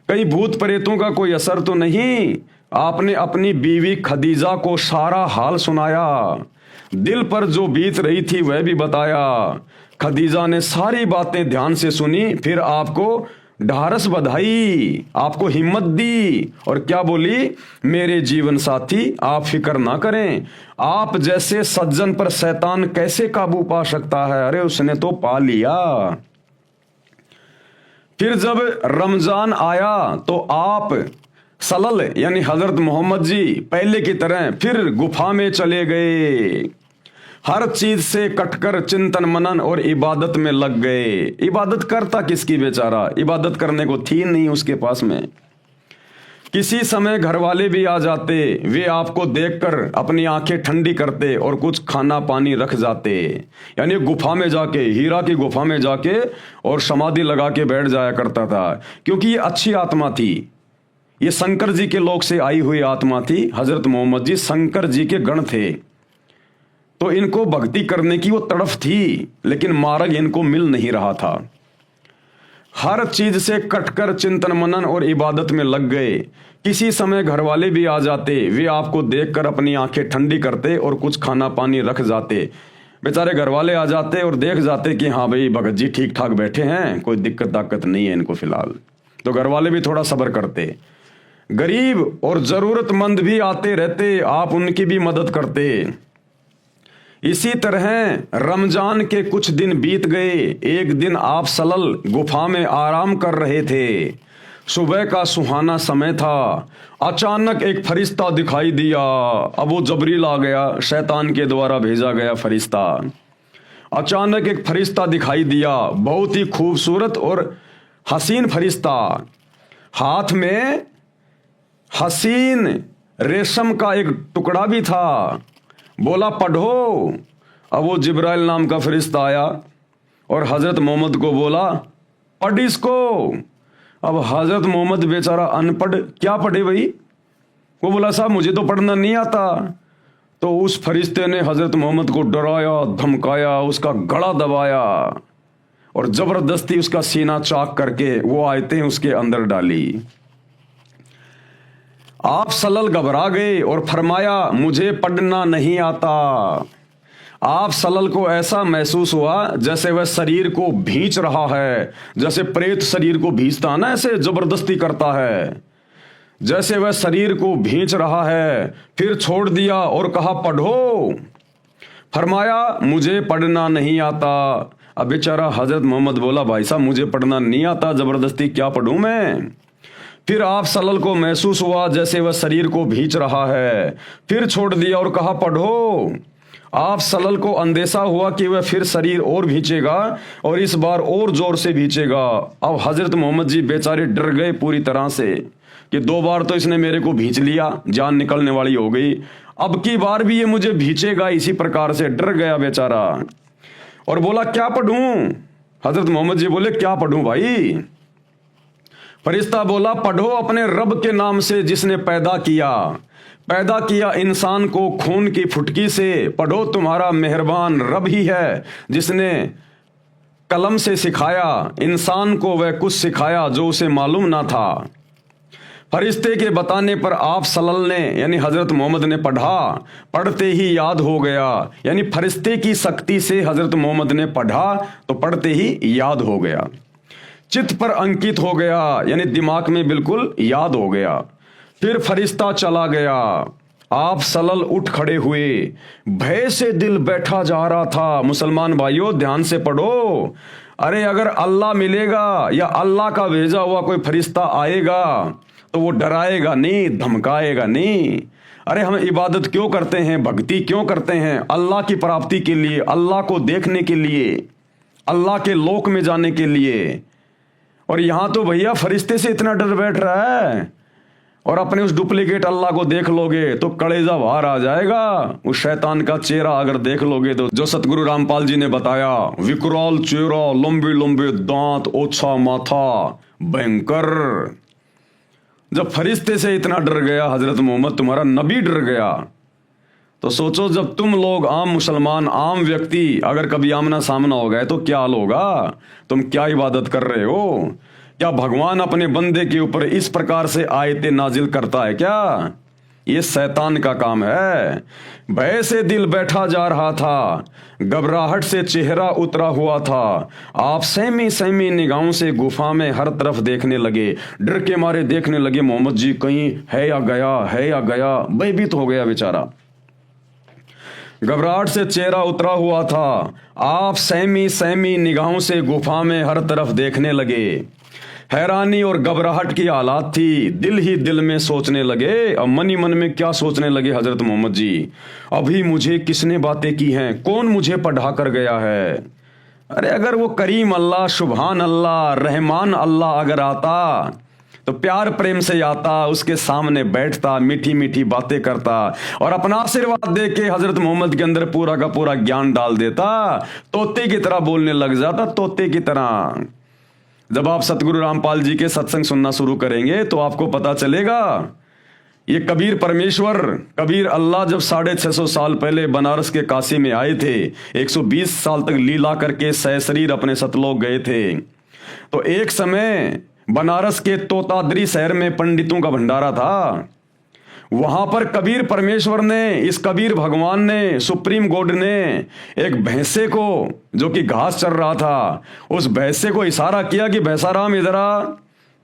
कहीं भूत प्रेतों का कोई असर तो नहीं। आपने अपनी बीवी खदीजा को सारा हाल सुनाया, दिल पर जो बीत रही थी वह भी बताया। खदीजा ने सारी बातें ध्यान से सुनी, फिर आपको ढारस बधाई, आपको हिम्मत दी और क्या बोली, मेरे जीवन साथी आप फिक्र ना करें, आप जैसे सज्जन पर शैतान कैसे काबू पा सकता है, अरे उसने तो पा लिया। फिर जब रमजान आया तो आप सलल यानी हजरत मोहम्मद जी पहले की तरह फिर गुफा में चले गए, हर चीज से कटकर चिंतन मनन और इबादत में लग गए। इबादत करता किसकी बेचारा, इबादत करने को थी नहीं उसके पास में। किसी समय घर वाले भी आ जाते, वे आपको देखकर अपनी आंखें ठंडी करते और कुछ खाना पानी रख जाते, यानी गुफा में जाके, हीरा की गुफा में जाके और समाधि लगा के बैठ जाया करता था, क्योंकि ये अच्छी आत्मा थी, ये शंकर जी के लोक से आई हुई आत्मा थी। हजरत मोहम्मद जी शंकर जी के गण थे, तो इनको भक्ति करने की वो तड़फ थी, लेकिन मार्ग इनको मिल नहीं रहा था। हर चीज से कटकर चिंतन मनन और इबादत में लग गए। किसी समय घर वाले भी आ जाते, वे आपको देखकर अपनी आंखें ठंडी करते और कुछ खाना पानी रख जाते। बेचारे घर वाले आ जाते और देख जाते कि हाँ भाई भगत जी ठीक ठाक बैठे हैं, कोई दिक्कत ताकत नहीं है इनको फिलहाल, तो घर वाले भी थोड़ा सब्र करते। गरीब और जरूरतमंद भी आते रहते, आप उनकी भी मदद करते। इसी तरह रमजान के कुछ दिन बीत गए। एक दिन आप सलल गुफा में आराम कर रहे थे, सुबह का सुहाना समय था। अचानक एक फरिश्ता दिखाई दिया। अब वो जबरील आ गया, शैतान के द्वारा भेजा गया फरिश्ता। अचानक एक फरिश्ता दिखाई दिया, बहुत ही खूबसूरत और हसीन फरिश्ता, हाथ में हसीन रेशम का एक टुकड़ा भी था। बोला पढ़ो। अब वो जिब्राइल नाम का फरिश्ता आया और हजरत मोहम्मद को बोला पढ़ इसको। अब हजरत मोहम्मद बेचारा अनपढ़, क्या पढ़े भाई? वो बोला साहब मुझे तो पढ़ना नहीं आता। तो उस फरिश्ते ने हजरत मोहम्मद को डराया, धमकाया, उसका गला दबाया और जबरदस्ती उसका सीना चाक करके वो आयतें उसके अंदर डाली। आप सलल घबरा गए और फरमाया मुझे पढ़ना नहीं आता। आप सलल को ऐसा महसूस हुआ जैसे वह शरीर को भींच रहा है, जैसे प्रेत शरीर को भींचता ना, ऐसे जबरदस्ती करता है, जैसे वह शरीर को भींच रहा है। फिर छोड़ दिया और कहा पढ़ो। फरमाया मुझे पढ़ना नहीं आता। अब बेचारा हजरत मोहम्मद बोला भाई साहब मुझे पढ़ना नहीं आता, जबरदस्ती क्या पढ़ूं मैं? फिर आप सलल को महसूस हुआ जैसे वह शरीर को भींच रहा है। फिर छोड़ दिया और कहा पढ़ो। आप सलल को अंदेशा हुआ कि वह फिर शरीर और भींचेगा और इस बार और जोर से भींचेगा। अब हजरत मोहम्मद जी बेचारे डर गए पूरी तरह से कि 2 बार तो इसने मेरे को भींच लिया, जान निकलने वाली हो गई, अब की बार भी ये मुझे भींचेगा। इसी प्रकार से डर गया बेचारा और बोला क्या पढ़ूं? हजरत मोहम्मद जी बोले क्या पढ़ूं भाई? फरिश्ता बोला पढ़ो अपने रब के नाम से जिसने पैदा किया इंसान को खून की फुटकी से। पढ़ो तुम्हारा मेहरबान रब ही है जिसने कलम से सिखाया इंसान को वह कुछ सिखाया जो उसे मालूम ना था। फरिश्ते के बताने पर आप सल्लल्लाहु ने यानी हजरत मोहम्मद ने पढ़ा, पढ़ते ही याद हो गया। यानी फरिश्ते की शक्ति से हजरत मोहम्मद ने पढ़ा तो पढ़ते ही याद हो गया, चित्त पर अंकित हो गया, यानी दिमाग में बिल्कुल याद हो गया। फिर फरिश्ता चला गया। आप सलल उठ खड़े हुए, भय से दिल बैठा जा रहा था। मुसलमान भाइयों ध्यान से पढ़ो। अरे अगर अल्लाह मिलेगा या अल्लाह का भेजा हुआ कोई फरिश्ता आएगा तो वो डराएगा नहीं, धमकाएगा नहीं। अरे हम इबादत क्यों करते हैं, भक्ति क्यों करते हैं? अल्लाह की प्राप्ति के लिए, अल्लाह को देखने के लिए, अल्लाह के लोक में जाने के लिए। और यहां तो भैया फरिश्ते से इतना डर बैठ रहा है और अपने उस डुप्लीकेट अल्लाह को देख लोगे तो कलेजा बाहर आ जाएगा। उस शैतान का चेहरा अगर देख लोगे तो जो सतगुरु रामपाल जी ने बताया, विकराल चेहरा, लंबे लंबे दांत, ओछा माथा, भयंकर। जब फरिश्ते से इतना डर गया हजरत मोहम्मद, तुम्हारा नबी डर गया, तो सोचो जब तुम लोग आम मुसलमान, आम व्यक्ति अगर कभी आमना सामना हो गए तो क्या हाल होगा? तुम क्या इबादत कर रहे हो? क्या भगवान अपने बंदे के ऊपर इस प्रकार से आयतें नाजिल करता है क्या? ये शैतान का काम है। भय से दिल बैठा जा रहा था, घबराहट से चेहरा उतरा हुआ था। आप सहमी सहमी निगाहों से गुफा में हर तरफ देखने लगे, डर के मारे देखने लगे मोहम्मद जी कहीं है या गया, है या गया। भयभीत हो गया बेचारा, घबराहट से चेहरा उतरा हुआ था। आप सहमी सहमी निगाहों से गुफा में हर तरफ देखने लगे। हैरानी और घबराहट की हालात थी। दिल ही दिल में सोचने लगे। अब मन ही मन में क्या सोचने लगे हजरत मोहम्मद जी, अभी मुझे किसने बातें की हैं, कौन मुझे पढ़ा कर गया है। अरे अगर वो करीम अल्लाह, सुभान अल्लाह, रहमान अल्लाह अगर आता तो प्यार प्रेम से आता, उसके सामने बैठता, मीठी मीठी बातें करता और अपना आशीर्वाद दे के हजरत मोहम्मद के अंदर पूरा का पूरा ज्ञान डाल देता। तोते की तरह बोलने लग जाता, तोते की तरह। जब आप सतगुरु रामपाल जी के सत्संग सुनना शुरू करेंगे तो आपको पता चलेगा ये कबीर परमेश्वर, कबीर अल्लाह जब 650 साल पहले बनारस के काशी में आए थे, 120 साल तक लीला करके सहशरीर अपने सतलोक गए थे। तो एक समय बनारस के तोताद्री शहर में पंडितों का भंडारा था। वहां पर कबीर परमेश्वर ने, इस कबीर भगवान ने, सुप्रीम गॉड ने एक भैंसे को, जो कि घास चर रहा था, उस भैंसे को इशारा किया कि भैंसाराम इधर आ,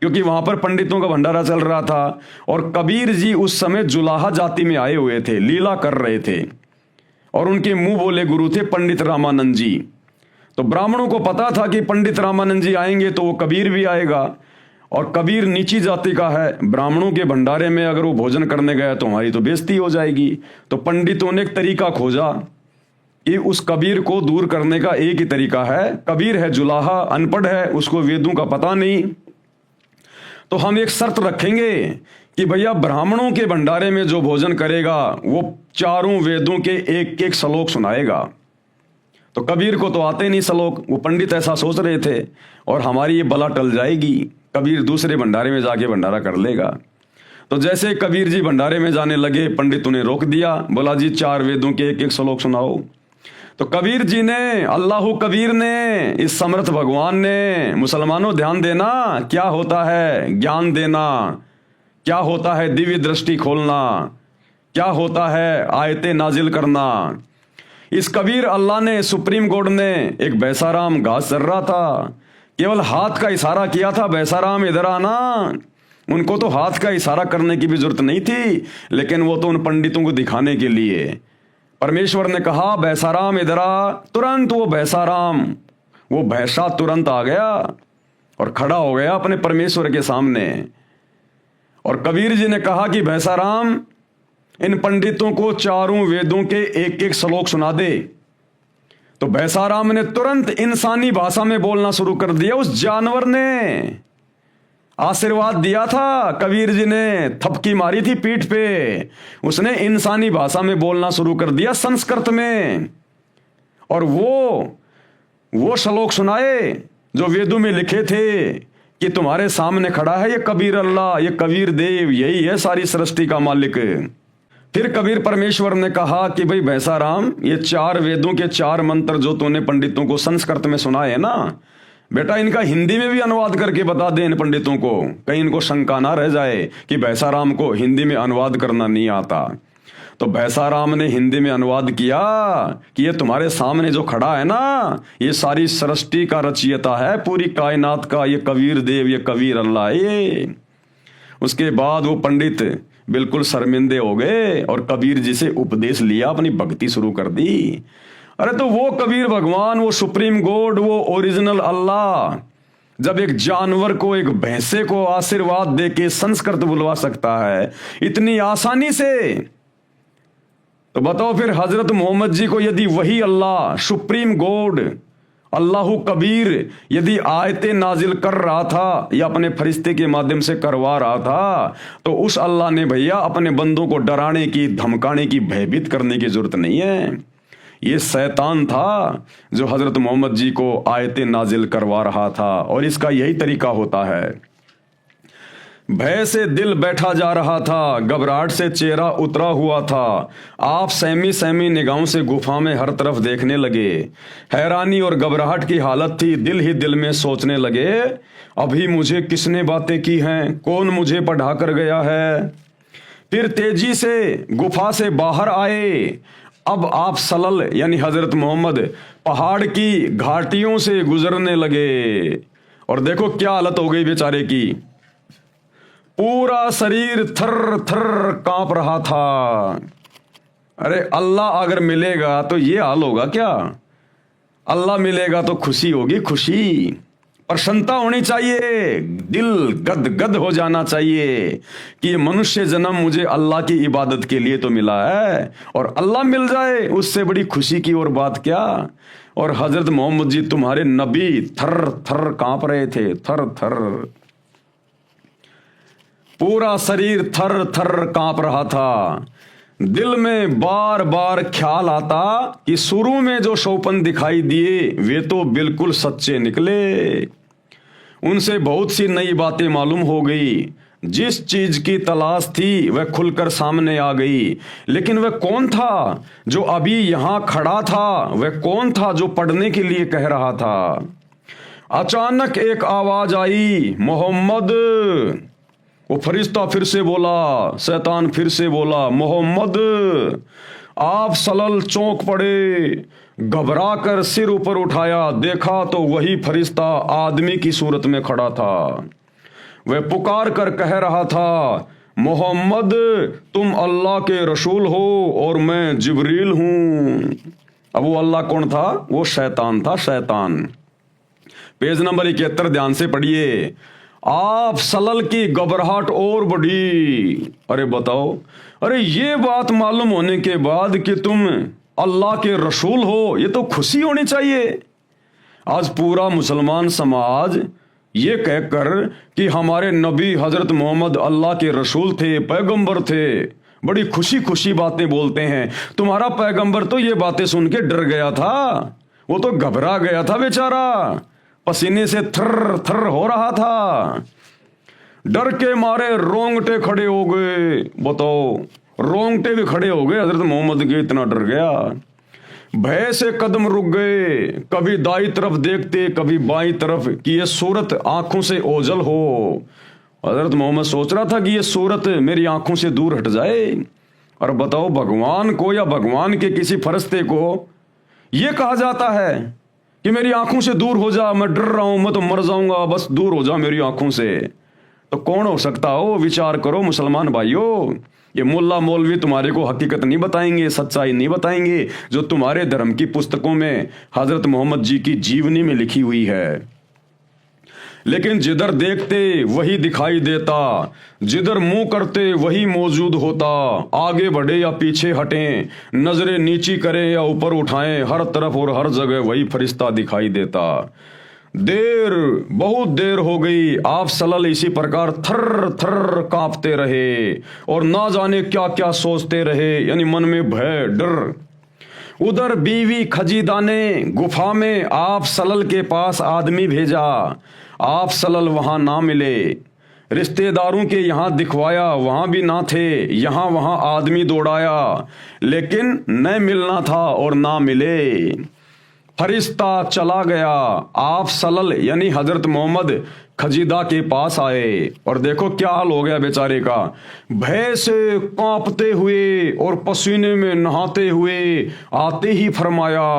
क्योंकि वहां पर पंडितों का भंडारा चल रहा था। और कबीर जी उस समय जुलाहा जाति में आए हुए थे, लीला कर रहे थे और उनके मुंह बोले गुरु थे पंडित रामानंद जी। तो ब्राह्मणों को पता था कि पंडित रामानंद जी आएंगे तो वो कबीर भी आएगा, और कबीर नीची जाति का है। ब्राह्मणों के भंडारे में अगर वो भोजन करने गया तो हमारी तो बेइज्जती हो जाएगी। तो पंडितों ने एक तरीका खोजा कि उस कबीर को दूर करने का एक ही तरीका है। कबीर है जुलाहा, अनपढ़ है, उसको वेदों का पता नहीं, तो हम एक शर्त रखेंगे कि भैया ब्राह्मणों के भंडारे में जो भोजन करेगा वो चारों वेदों के एक एक श्लोक सुनाएगा। तो कबीर को तो आते नहीं श्लोक, वो पंडित ऐसा सोच रहे थे और हमारी ये बला टल जाएगी, कबीर दूसरे भंडारे में जाके भंडारा कर लेगा। तो जैसे कबीर जी भंडारे में जाने लगे, पंडित उन्हें रोक दिया, बोला जी 4 वेदों के एक एक श्लोक सुनाओ। तो कबीर जी ने, अल्लाह कबीर ने, इस समर्थ भगवान ने, मुसलमानों ध्यान देना, क्या होता है ज्ञान देना, क्या होता है दिव्य दृष्टि खोलना, क्या होता है आयतें नाजिल करना। इस कबीर अल्लाह ने, सुप्रीम कोर्ट ने, एक बैसाराम घास चर रहा था, केवल हाथ का इशारा किया था, बैसाराम इधर आना। उनको तो हाथ का इशारा करने की भी जरूरत नहीं थी, लेकिन वो तो उन पंडितों को दिखाने के लिए परमेश्वर ने कहा बैसाराम इधर आ। तुरंत वो बैसाराम, वो भैंसा तुरंत आ गया और खड़ा हो गया अपने परमेश्वर के सामने। और कबीर जी ने कहा कि बैसाराम, इन पंडितों को चारों वेदों के एक एक श्लोक सुना दे। तो बैसाराम ने तुरंत इंसानी भाषा में बोलना शुरू कर दिया। उस जानवर ने आशीर्वाद दिया था, कबीर जी ने थपकी मारी थी पीठ पे, उसने इंसानी भाषा में बोलना शुरू कर दिया, संस्कृत में। और वो श्लोक सुनाए जो वेदों में लिखे थे कि तुम्हारे सामने खड़ा है ये कबीर अल्लाह, ये कबीर देव, यही है सारी सृष्टि का मालिक। फिर कबीर परमेश्वर ने कहा कि भाई बैसाराम, ये 4 वेदों के 4 मंत्र जो तूने पंडितों को संस्कृत में सुनाए है ना, बेटा इनका हिंदी में भी अनुवाद करके बता दे इन पंडितों को, कहीं इनको शंका ना रह जाए कि बैसाराम को हिंदी में अनुवाद करना नहीं आता। तो बैसाराम ने हिंदी में अनुवाद किया कि ये तुम्हारे सामने जो खड़ा है ना, ये सारी सृष्टि का रचयिता है, पूरी कायनात का, ये कबीर देव, ये कबीर अल्लाह है। उसके बाद वो पंडित बिल्कुल शर्मिंदे हो गए और कबीर जी से उपदेश लिया, अपनी भक्ति शुरू कर दी। अरे तो वो कबीर भगवान, वो सुप्रीम गॉड, वो ओरिजिनल अल्लाह जब एक जानवर को, एक भैंसे को आशीर्वाद दे के संस्कृत बुलवा सकता है इतनी आसानी से, तो बताओ फिर हजरत मोहम्मद जी को यदि वही अल्लाह, सुप्रीम गॉड, अल्लाह कबीर यदि आयतें नाजिल कर रहा था या अपने फरिश्ते के माध्यम से करवा रहा था, तो उस अल्लाह ने भैया अपने बंदों को डराने की, धमकाने की, भयभीत करने की जरूरत नहीं है। ये शैतान था जो हजरत मोहम्मद जी को आयतें नाजिल करवा रहा था, और इसका यही तरीका होता है। भय से दिल बैठा जा रहा था, घबराहट से चेहरा उतरा हुआ था। आप सहमी सहमी निगाहों से गुफा में हर तरफ देखने लगे। हैरानी और घबराहट की हालत थी। दिल ही दिल में सोचने लगे, अभी मुझे किसने बातें की हैं, कौन मुझे पढ़ा कर गया है। फिर तेजी से गुफा से बाहर आए। अब आप सल्लल्लाहु यानी हजरत मोहम्मद पहाड़ की घाटियों से गुजरने लगे और देखो क्या हालत हो गई बेचारे की, पूरा शरीर थर थर कांप रहा था। अरे अल्लाह अगर मिलेगा तो ये हाल होगा क्या? अल्लाह मिलेगा तो खुशी होगी, खुशी, प्रसन्नता होनी चाहिए, दिल गद गद हो जाना चाहिए कि ये मनुष्य जन्म मुझे अल्लाह की इबादत के लिए तो मिला है, और अल्लाह मिल जाए उससे बड़ी खुशी की और बात क्या। और हजरत मोहम्मद जी तुम्हारे नबी थर थर कांप रहे थे, थर थर, पूरा शरीर थर थर कांप रहा था। दिल में बार बार ख्याल आता कि शुरू में जो शौपन दिखाई दिए वे तो बिल्कुल सच्चे निकले, उनसे बहुत सी नई बातें मालूम हो गई। जिस चीज की तलाश थी वह खुलकर सामने आ गई, लेकिन वह कौन था जो अभी यहां खड़ा था? वह कौन था जो पढ़ने के लिए कह रहा था? अचानक एक आवाज आई, मोहम्मद। वो फरिश्ता फिर से बोला, शैतान फिर से बोला, मोहम्मद। आप सलल चौंक पड़े, घबरा कर सिर ऊपर उठाया, देखा तो वही फरिश्ता आदमी की सूरत में खड़ा था। वह पुकार कर कह रहा था, मोहम्मद तुम अल्लाह के रसूल हो और मैं जिब्रील हूं। अब वो अल्लाह कौन था? वो शैतान था, शैतान। पेज नंबर 71 ध्यान से पढ़िए। आप सलल की घबराहट और बढ़ी। अरे बताओ, अरे ये बात मालूम होने के बाद कि तुम अल्लाह के रसूल हो, ये तो खुशी होनी चाहिए। आज पूरा मुसलमान समाज ये कहकर कि हमारे नबी हजरत मोहम्मद अल्लाह के रसूल थे, पैगंबर थे, बड़ी खुशी खुशी बातें बोलते हैं। तुम्हारा पैगंबर तो ये बातें सुन के डर गया था, वो तो घबरा गया था बेचारा, पसीने से थर थर हो रहा था, डर के मारे रोंगटे खड़े हो गए। बताओ, रोंगटे भी खड़े हो गए हजरत मोहम्मद के, इतना डर गया। भय से कदम रुक गए, कभी दाई तरफ देखते कभी बाई तरफ कि ये सूरत आंखों से ओझल हो। हजरत मोहम्मद सोच रहा था कि ये सूरत मेरी आंखों से दूर हट जाए। और बताओ, भगवान को या भगवान के किसी फरिश्ते को ये कहा जाता है कि मेरी आंखों से दूर हो जा, मैं डर रहा हूं, मैं तो मर जाऊंगा, बस दूर हो जा मेरी आंखों से। तो कौन हो सकता हो? विचार करो मुसलमान भाइयों। ये मुल्ला मौलवी तुम्हारे को हकीकत नहीं बताएंगे, सच्चाई नहीं बताएंगे जो तुम्हारे धर्म की पुस्तकों में हजरत मोहम्मद जी की जीवनी में लिखी हुई है। लेकिन जिधर देखते वही दिखाई देता, जिधर मुंह करते वही मौजूद होता। आगे बढ़े या पीछे हटें, नजरें नीची करें या ऊपर उठाएं, हर तरफ और हर जगह वही फरिश्ता दिखाई देता। देर, बहुत देर हो गई, आप सल्लल्लाहु इसी प्रकार थर थर कांपते रहे और ना जाने क्या क्या सोचते रहे, यानी मन में भय, डर। उधर बीवी खजीदा ने गुफा में आप सल्लल्लाहु के पास आदमी भेजा। आप सल्लल्लाहु वहां ना मिले, रिश्तेदारों के यहां दिखवाया, वहां भी ना थे, यहां वहां आदमी दौड़ाया, लेकिन न मिलना था और ना मिले। फरिश्ता चला गया। आप सल्लल्लाहु यानी हजरत मोहम्मद खजीदा के पास आए और देखो क्या हाल हो गया बेचारे का। भय से कांपते हुए और पसीने में नहाते हुए आते ही फरमाया,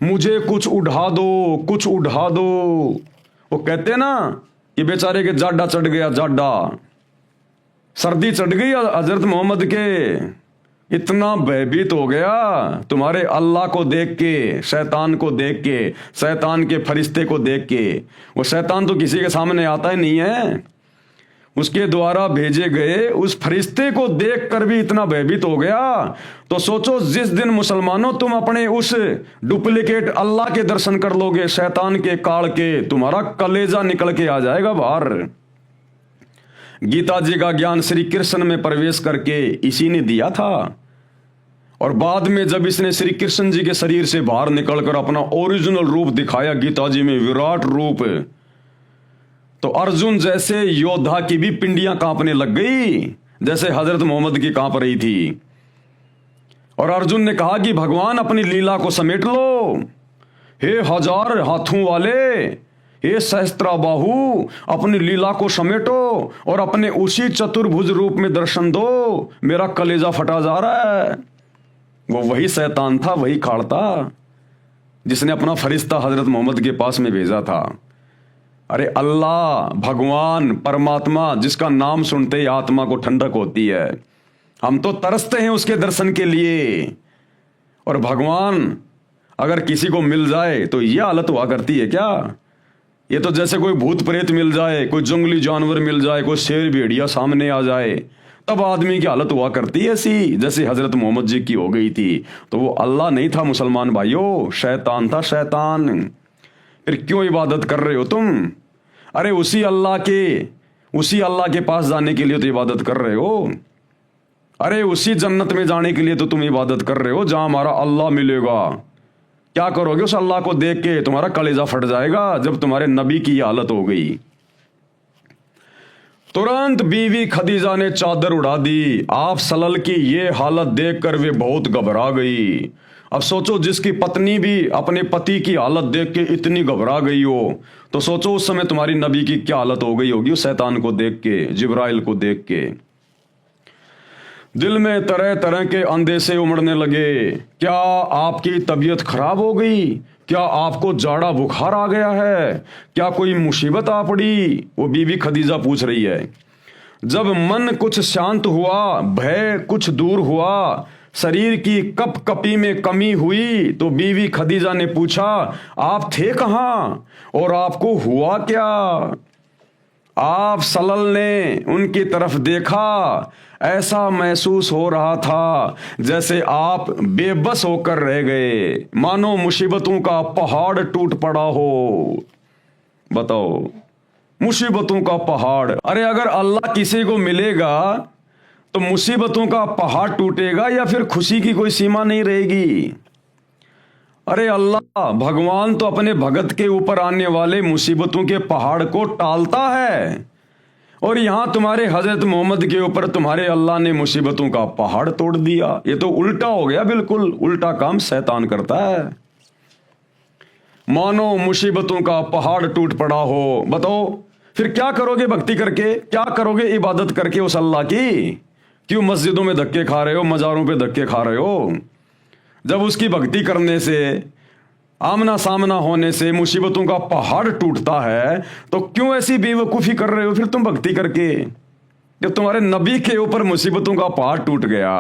मुझे कुछ उड़ा दो, कुछ उड़ा दो। वो कहते ना कि बेचारे के जाडा चढ़ गया, जाडा, सर्दी चढ़ गई हजरत मोहम्मद के, इतना भयभीत हो गया तुम्हारे अल्लाह को देख के, शैतान को देख के, शैतान के फरिश्ते को देख के। वो शैतान तो किसी के सामने आता ही नहीं है, उसके द्वारा भेजे गए उस फरिश्ते को देखकर भी इतना भयभीत हो गया। तो सोचो, जिस दिन मुसलमानों तुम अपने उस डुप्लीकेट अल्लाह के दर्शन कर लोगे, शैतान के काल के, तुम्हारा कलेजा निकल के आ जाएगा बाहर। गीता जी का ज्ञान श्री कृष्ण में प्रवेश करके इसी ने दिया था, और बाद में जब इसने श्री कृष्ण जी के शरीर से बाहर निकलकर अपना ओरिजिनल रूप दिखाया गीता जी में, विराट रूप, तो अर्जुन जैसे योद्धा की भी पिंडियां कांपने लग गई, जैसे हजरत मोहम्मद की कांप रही थी। और अर्जुन ने कहा कि भगवान अपनी लीला को समेट लो, हे हजार हाथों वाले, हे सहस्त्राबाहु, अपनी लीला को समेटो और अपने उसी चतुर्भुज रूप में दर्शन दो। मेरा कलेजा फटा जा रहा है। वो वही शैतान था, वही खाड़ था जिसने अपना फरिश्ता हजरत मोहम्मद के पास में भेजा था। अरे अल्लाह, भगवान, परमात्मा, जिसका नाम सुनते ही आत्मा को ठंडक होती है। हम तो तरसते हैं उसके दर्शन के लिए। और भगवान अगर किसी को मिल जाए तो यह हालत हुआ करती है क्या? ये तो जैसे कोई भूत प्रेत मिल जाए, कोई जंगली जानवर मिल जाए, कोई शेर भेड़िया सामने आ जाए, तब आदमी की हालत हुआ करती है ऐसी, जैसे हजरत मोहम्मद जी की हो गई थी। तो वो अल्लाह नहीं था मुसलमान भाइयों, शैतान था, शैतान। फिर क्यों इबादत कर रहे हो तुम? अरे उसी अल्लाह के पास जाने के लिए तो इबादत कर रहे हो। अरे उसी जन्नत में जाने के लिए तो तुम इबादत कर रहे हो जहां हमारा अल्लाह मिलेगा। क्या करोगे उस अल्लाह को देख के? तुम्हारा कलेजा फट जाएगा जब तुम्हारे नबी की हालत हो गई। तुरंत बीवी खदीजा ने चादर उड़ा दी। आप सल्लल्लाहु अलैहि वसल्लम की ये हालत देखकर वे बहुत घबरा गई। अब सोचो, जिसकी पत्नी भी अपने पति की हालत देख के इतनी घबरा गई हो, तो सोचो उस समय तुम्हारी नबी की क्या हालत हो गई होगी उस शैतान को देख के, जिब्राइल को देख के। दिल में तरह तरह के अंदेशे उमड़ने लगे। क्या आपकी तबीयत खराब हो गई? क्या आपको जाड़ा बुखार आ गया है? क्या कोई मुसीबत आ पड़ी? वो बीवी खदीजा पूछ रही है। जब मन कुछ शांत हुआ, भय कुछ दूर हुआ, शरीर की कप कपी में कमी हुई, तो बीवी खदीजा ने पूछा, आप थे कहाँ और आपको हुआ क्या? आप सल्लल्लाहु अलैहि वसल्लम ने उनकी तरफ देखा। ऐसा महसूस हो रहा था जैसे आप बेबस होकर रह गए, मानो मुसीबतों का पहाड़ टूट पड़ा हो। बताओ, मुसीबतों का पहाड़। अरे अगर अल्लाह किसी को मिलेगा तो मुसीबतों का पहाड़ टूटेगा या फिर खुशी की कोई सीमा नहीं रहेगी। अरे अल्लाह, भगवान तो अपने भगत के ऊपर आने वाले मुसीबतों के पहाड़ को टालता है, और यहां तुम्हारे हजरत मोहम्मद के ऊपर तुम्हारे अल्लाह ने मुसीबतों का पहाड़ तोड़ दिया। ये तो उल्टा हो गया, बिल्कुल उल्टा काम शैतान करता है। मानो मुसीबतों का पहाड़ टूट पड़ा हो। बताओ फिर क्या करोगे भक्ति करके? क्या करोगे इबादत करके उस अल्लाह की? क्यों मस्जिदों में धक्के खा रहे हो, मजारों पे धक्के खा रहे हो? जब उसकी भक्ति करने से, आमना सामना होने से मुसीबतों का पहाड़ टूटता है, तो क्यों ऐसी बेवकूफ़ी कर रहे हो फिर तुम भक्ति करके? जब तुम्हारे नबी के ऊपर मुसीबतों का पहाड़ टूट गया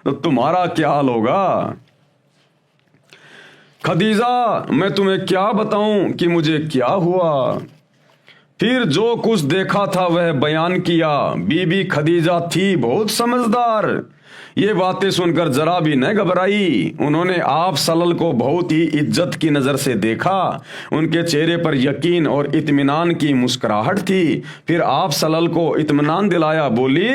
तो तुम्हारा क्या हाल होगा? खदीजा, मैं तुम्हें क्या बताऊं कि मुझे क्या हुआ? फिर जो कुछ देखा था वह बयान किया। बीबी खदीजा थी बहुत समझदार। ये बातें सुनकर जरा भी न घबराई। उन्होंने आप सल्लल्लाहु को बहुत ही इज्जत की नजर से देखा। उनके चेहरे पर यकीन और इत्मीनान की मुस्कुराहट थी। फिर आप सल्लल्लाहु को इत्मीनान दिलाया। बोली,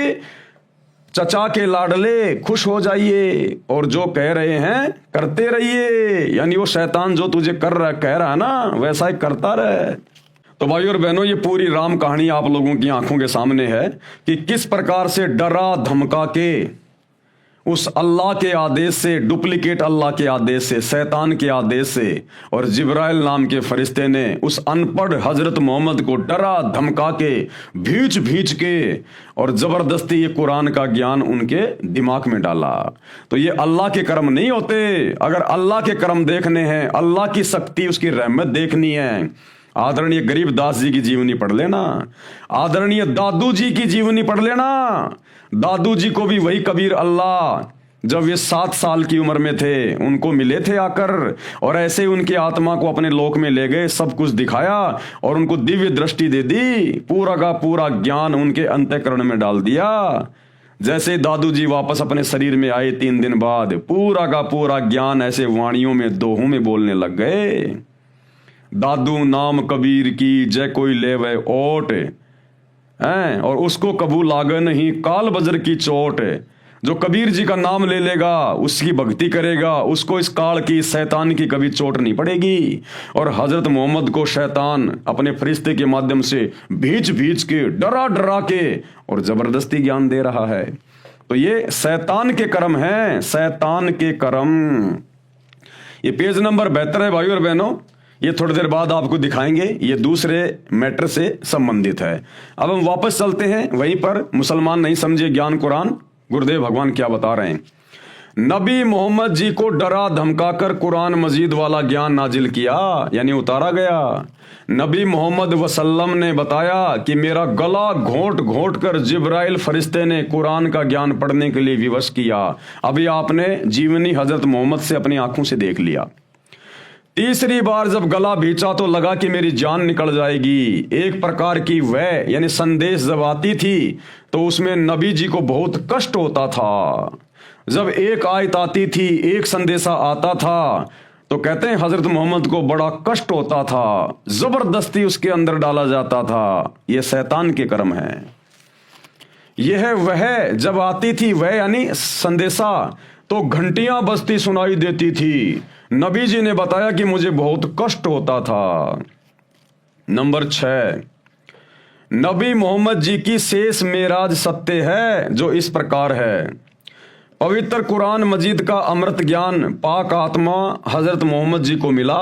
चचा के लाडले, खुश हो जाइए और जो कह रहे हैं करते रहिए। यानी वो शैतान जो तुझे कह रहा है ना, वैसा ही करता रहे। तो भाई और बहनों, ये पूरी राम कहानी आप लोगों की आंखों के सामने है कि किस प्रकार से डरा धमका के उस अल्लाह के आदेश से, डुप्लीकेट अल्लाह के आदेश से, शैतान के आदेश से, और जिब्राइल नाम के फरिश्ते ने उस अनपढ़ हजरत मोहम्मद को डरा धमका के, भींच भींच के और जबरदस्ती ये कुरान का ज्ञान उनके दिमाग में डाला। तो ये अल्लाह के कर्म नहीं होते। अगर अल्लाह के कर्म देखने हैं, अल्लाह की शक्ति, उसकी रहमत देखनी है, आदरणीय गरीबदास जी की जीवनी पढ़ लेना, आदरणीय दादू जी की जीवनी पढ़ लेना। दादू जी को भी वही कबीर अल्लाह जब वे 7 साल की उम्र में थे उनको मिले थे आकर, और ऐसे उनकी आत्मा को अपने लोक में ले गए, सब कुछ दिखाया और उनको दिव्य दृष्टि दे दी, पूरा का पूरा ज्ञान उनके अंतःकरण में डाल दिया। जैसे दादू जी वापस अपने शरीर में आए 3 दिन बाद, पूरा का पूरा ज्ञान ऐसे वाणियों में, दोहों में बोलने लग गए। दादू नाम कबीर की, जय कोई ले वह ओट हैं, और उसको कबूल लागे नहीं काल बजर की चोट। जो कबीर जी का नाम ले लेगा, उसकी भक्ति करेगा, उसको इस काल की, शैतान की कभी चोट नहीं पड़ेगी। और हजरत मोहम्मद को शैतान अपने फरिश्ते के माध्यम से भींच भींच के, डरा डरा के और जबरदस्ती ज्ञान दे रहा है। तो ये शैतान के कर्म हैं, शैतान के कर्म। ये पेज नंबर 72 है भाई और बहनों। ये थोड़ी देर बाद आपको दिखाएंगे, ये दूसरे मैटर से संबंधित है। अब हम वापस चलते हैं वहीं पर। मुसलमान नहीं समझे ज्ञान कुरान, गुरुदेव भगवान क्या बता रहे हैं। नबी मोहम्मद जी को डरा धमकाकर कुरान मजीद वाला ज्ञान नाजिल किया, यानी उतारा गया। नबी मोहम्मद वसल्लम ने बताया कि मेरा गला घोंट घोंट कर जिब्राइल फरिश्ते ने कुरान का ज्ञान पढ़ने के लिए विवश किया। अभी आपने जीवनी हजरत मोहम्मद से अपनी आंखों से देख लिया। तीसरी बार जब गला भींचा तो लगा कि मेरी जान निकल जाएगी। एक प्रकार की वह यानी संदेश जब आती थी तो उसमें नबी जी को बहुत कष्ट होता था। जब एक आयत आती थी, एक संदेशा आता था, तो कहते हैं हजरत मोहम्मद को बड़ा कष्ट होता था, जबरदस्ती उसके अंदर डाला जाता था। यह शैतान के कर्म है। यह वह जब आती थी वह यानी संदेशा, तो घंटियां बजती सुनाई देती थी। नबी जी ने बताया कि मुझे बहुत कष्ट होता था। नंबर 6, नबी मोहम्मद जी की शेष मेराज सत्य है जो इस प्रकार है। पवित्र कुरान मजीद का अमृत ज्ञान पाक आत्मा हजरत मोहम्मद जी को मिला।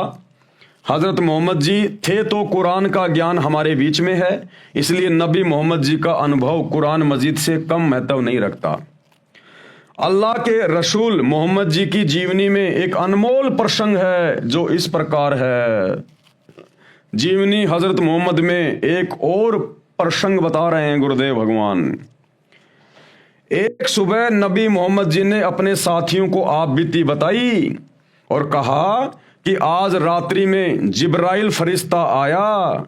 हजरत मोहम्मद जी थे तो कुरान का ज्ञान हमारे बीच में है, इसलिए नबी मोहम्मद जी का अनुभव कुरान मजीद से कम महत्व नहीं रखता। अल्लाह के रसूल मोहम्मद जी की जीवनी में एक अनमोल प्रसंग है जो इस प्रकार है। जीवनी हजरत मोहम्मद में एक और प्रसंग बता रहे हैं गुरुदेव भगवान। एक सुबह नबी मोहम्मद जी ने अपने साथियों को आप बीती बताई और कहा कि आज रात्रि में जिब्राइल फरिश्ता आया,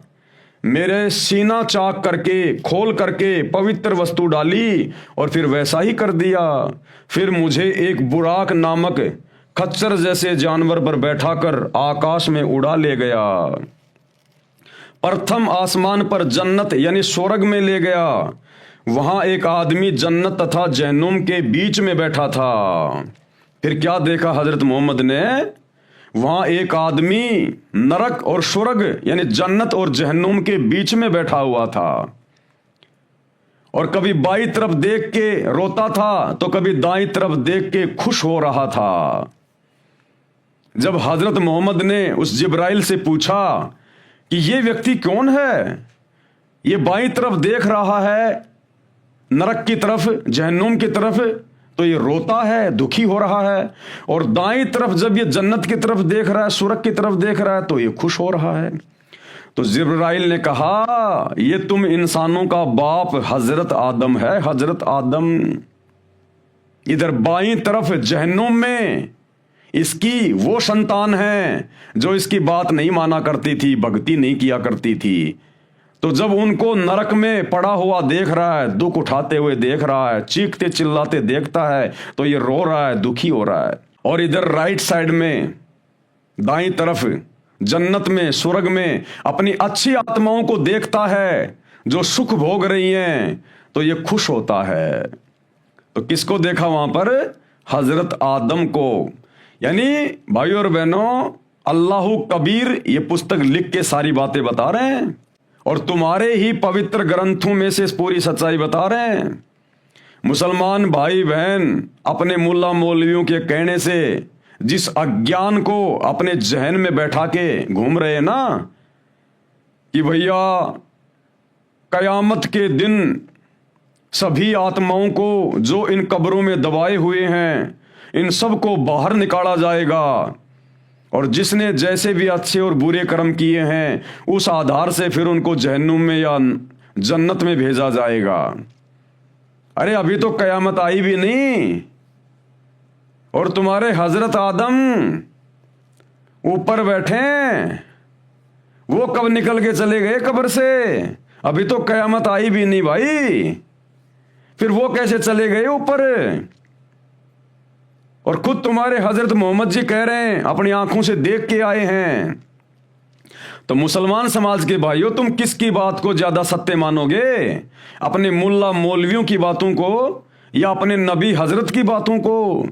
मेरे सीना चाक करके खोल करके पवित्र वस्तु डाली और फिर वैसा ही कर दिया। फिर मुझे एक बुराक नामक खच्चर जैसे जानवर पर बैठाकर आकाश में उड़ा ले गया। प्रथम आसमान पर जन्नत यानी स्वर्ग में ले गया। वहां एक आदमी जन्नत तथा जहन्नुम के बीच में बैठा था। फिर क्या देखा हजरत मोहम्मद ने? वहां एक आदमी नरक और स्वर्ग यानी जन्नत और जहन्नुम के बीच में बैठा हुआ था और कभी बाईं तरफ देख के रोता था तो कभी दाईं तरफ देख के खुश हो रहा था। जब हजरत मोहम्मद ने उस जिब्राइल से पूछा कि ये व्यक्ति कौन है, ये बाईं तरफ देख रहा है नरक की तरफ, जहन्नुम की तरफ, तो ये रोता है, दुखी हो रहा है, और दाईं तरफ जब ये जन्नत की तरफ देख रहा है, स्वर्ग की तरफ देख रहा है, तो ये खुश हो रहा है। तो जिब्राइल ने कहा, ये तुम इंसानों का बाप हजरत आदम है। हजरत आदम इधर बाईं तरफ जहन्नुम में इसकी वो संतान है जो इसकी बात नहीं माना करती थी, भक्ति नहीं किया करती थी। तो जब उनको नरक में पड़ा हुआ देख रहा है, दुख उठाते हुए देख रहा है, चीखते चिल्लाते देखता है, तो ये रो रहा है, दुखी हो रहा है। और इधर राइट साइड में दाईं तरफ जन्नत में, स्वर्ग में अपनी अच्छी आत्माओं को देखता है जो सुख भोग रही हैं, तो ये खुश होता है। तो किसको देखा वहां पर? हजरत आदम को। यानी भाइयों और बहनों, अल्लाह कबीर ये पुस्तक लिख के सारी बातें बता रहे हैं और तुम्हारे ही पवित्र ग्रंथों में से पूरी सच्चाई बता रहे हैं। मुसलमान भाई बहन अपने मुल्ला मौलवियों के कहने से जिस अज्ञान को अपने जहन में बैठा के घूम रहे हैं ना कि भैया कयामत के दिन सभी आत्माओं को जो इन कब्रों में दबाए हुए हैं, इन सब को बाहर निकाला जाएगा और जिसने जैसे भी अच्छे और बुरे कर्म किए हैं उस आधार से फिर उनको जहन्नुम में या जन्नत में भेजा जाएगा। अरे अभी तो कयामत आई भी नहीं और तुम्हारे हजरत आदम ऊपर बैठे, वो कब निकल के चले गए कब्र से? अभी तो कयामत आई भी नहीं भाई, फिर वो कैसे चले गए ऊपर? और खुद तुम्हारे हजरत मोहम्मद जी कह रहे हैं, अपनी आंखों से देख के आए हैं। तो मुसलमान समाज के भाइयों, तुम किसकी बात को ज्यादा सत्य मानोगे? अपने मुल्ला मौलवियों की बातों को या अपने नबी हजरत की बातों को?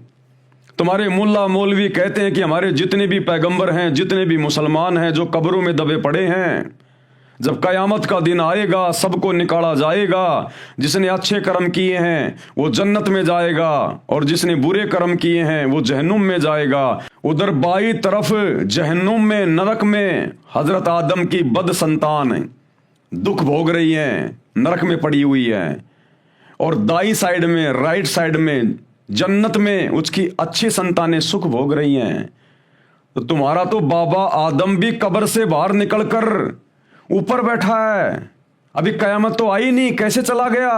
तुम्हारे मुल्ला मौलवी कहते हैं कि हमारे जितने भी पैगंबर हैं, जितने भी मुसलमान हैं जो कब्रों में दबे पड़े हैं, जब कयामत का दिन आएगा सबको निकाला जाएगा। जिसने अच्छे कर्म किए हैं वो जन्नत में जाएगा और जिसने बुरे कर्म किए हैं वो जहन्नुम में जाएगा। उधर बाई तरफ जहन्नुम में, नरक में हजरत आदम की बद संतान दुख भोग रही हैं, नरक में पड़ी हुई है। और दाई साइड में, राइट साइड में, जन्नत में उसकी अच्छी संतानें सुख भोग रही हैं। तो तुम्हारा तो बाबा आदम भी कब्र से बाहर निकलकर ऊपर बैठा है, अभी कयामत तो आई नहीं, कैसे चला गया?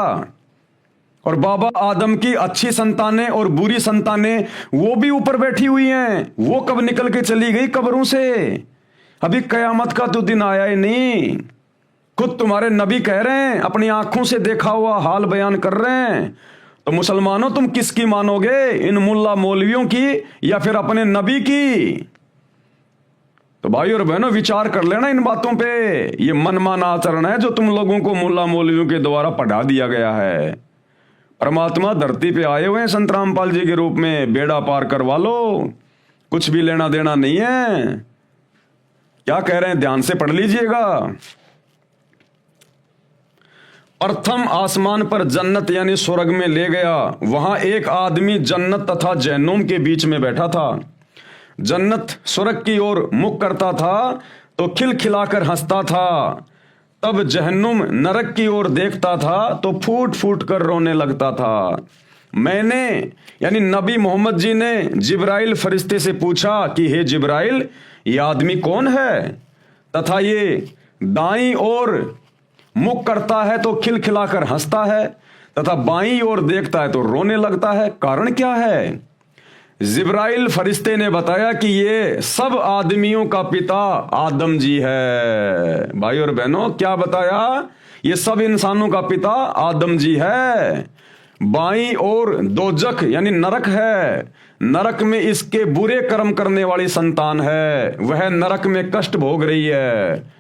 और बाबा आदम की अच्छी संतानें और बुरी संतानें वो भी ऊपर बैठी हुई हैं, वो कब निकल के चली गई कब्रों से? अभी कयामत का तो दिन आया ही नहीं। खुद तुम्हारे नबी कह रहे हैं, अपनी आंखों से देखा हुआ हाल बयान कर रहे हैं। तो मुसलमानों, तुम किसकी मानोगे, इन मुल्ला मौलवियों की या फिर अपने नबी की? तो भाई और बहनों, विचार कर लेना इन बातों पे। ये मनमाना आचरण है जो तुम लोगों को मुल्ला मौलवियों के द्वारा पढ़ा दिया गया है। परमात्मा धरती पे आए हुए हैं संत रामपाल जी के रूप में, बेड़ा पार करवा लो, कुछ भी लेना देना नहीं है। क्या कह रहे हैं, ध्यान से पढ़ लीजिएगा। प्रथम आसमान पर जन्नत यानी स्वर्ग में ले गया। वहां एक आदमी जन्नत तथा जहन्नुम के बीच में बैठा था। जन्नत स्वर्ग की ओर मुख करता था तो खिलखिलाकर हंसता था, तब जहन्नुम नरक की ओर देखता था तो फूट फूट कर रोने लगता था। मैंने यानी नबी मोहम्मद जी ने जिब्राइल फरिश्ते से पूछा कि हे जिब्राइल, ये आदमी कौन है तथा ये दाईं ओर मुख करता है तो खिलखिलाकर हंसता है तथा बाईं ओर देखता है तो रोने लगता है, कारण क्या है? जिब्राइल फरिश्ते ने बताया कि ये सब आदमियों का पिता आदम जी है। भाई और बहनों, क्या बताया? ये सब इंसानों का पिता आदम जी है। बाईं ओर दोजख यानी नरक है, नरक में इसके बुरे कर्म करने वाली संतान है, वह नरक में कष्ट भोग रही है।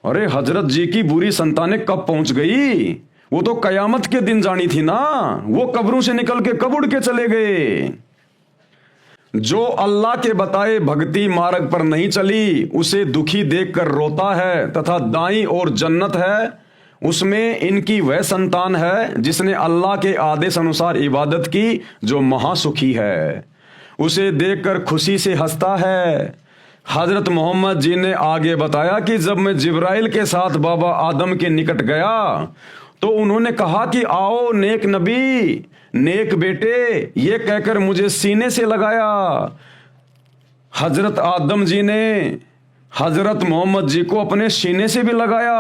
अरे हजरत जी की बुरी संतानें कब पहुंच गई? वो तो कयामत के दिन जानी थी ना, वो कब्रों से निकल के कब उड़ के चले गए। जो अल्लाह के बताए भक्ति मार्ग पर नहीं चली उसे दुखी देखकर रोता है, तथा दाईं ओर जन्नत है, उसमें इनकी वह संतान है जिसने अल्लाह के आदेश अनुसार इबादत की, जो महासुखी है, उसे देखकर खुशी से हंसता है। हजरत मोहम्मद जी ने आगे बताया कि जब मैं जिब्राइल के साथ बाबा आदम के निकट गया तो उन्होंने कहा कि आओ नेक नबी, नेक बेटे, ये कहकर मुझे सीने से लगाया। हजरत आदम जी ने हजरत मोहम्मद जी को अपने सीने से भी लगाया।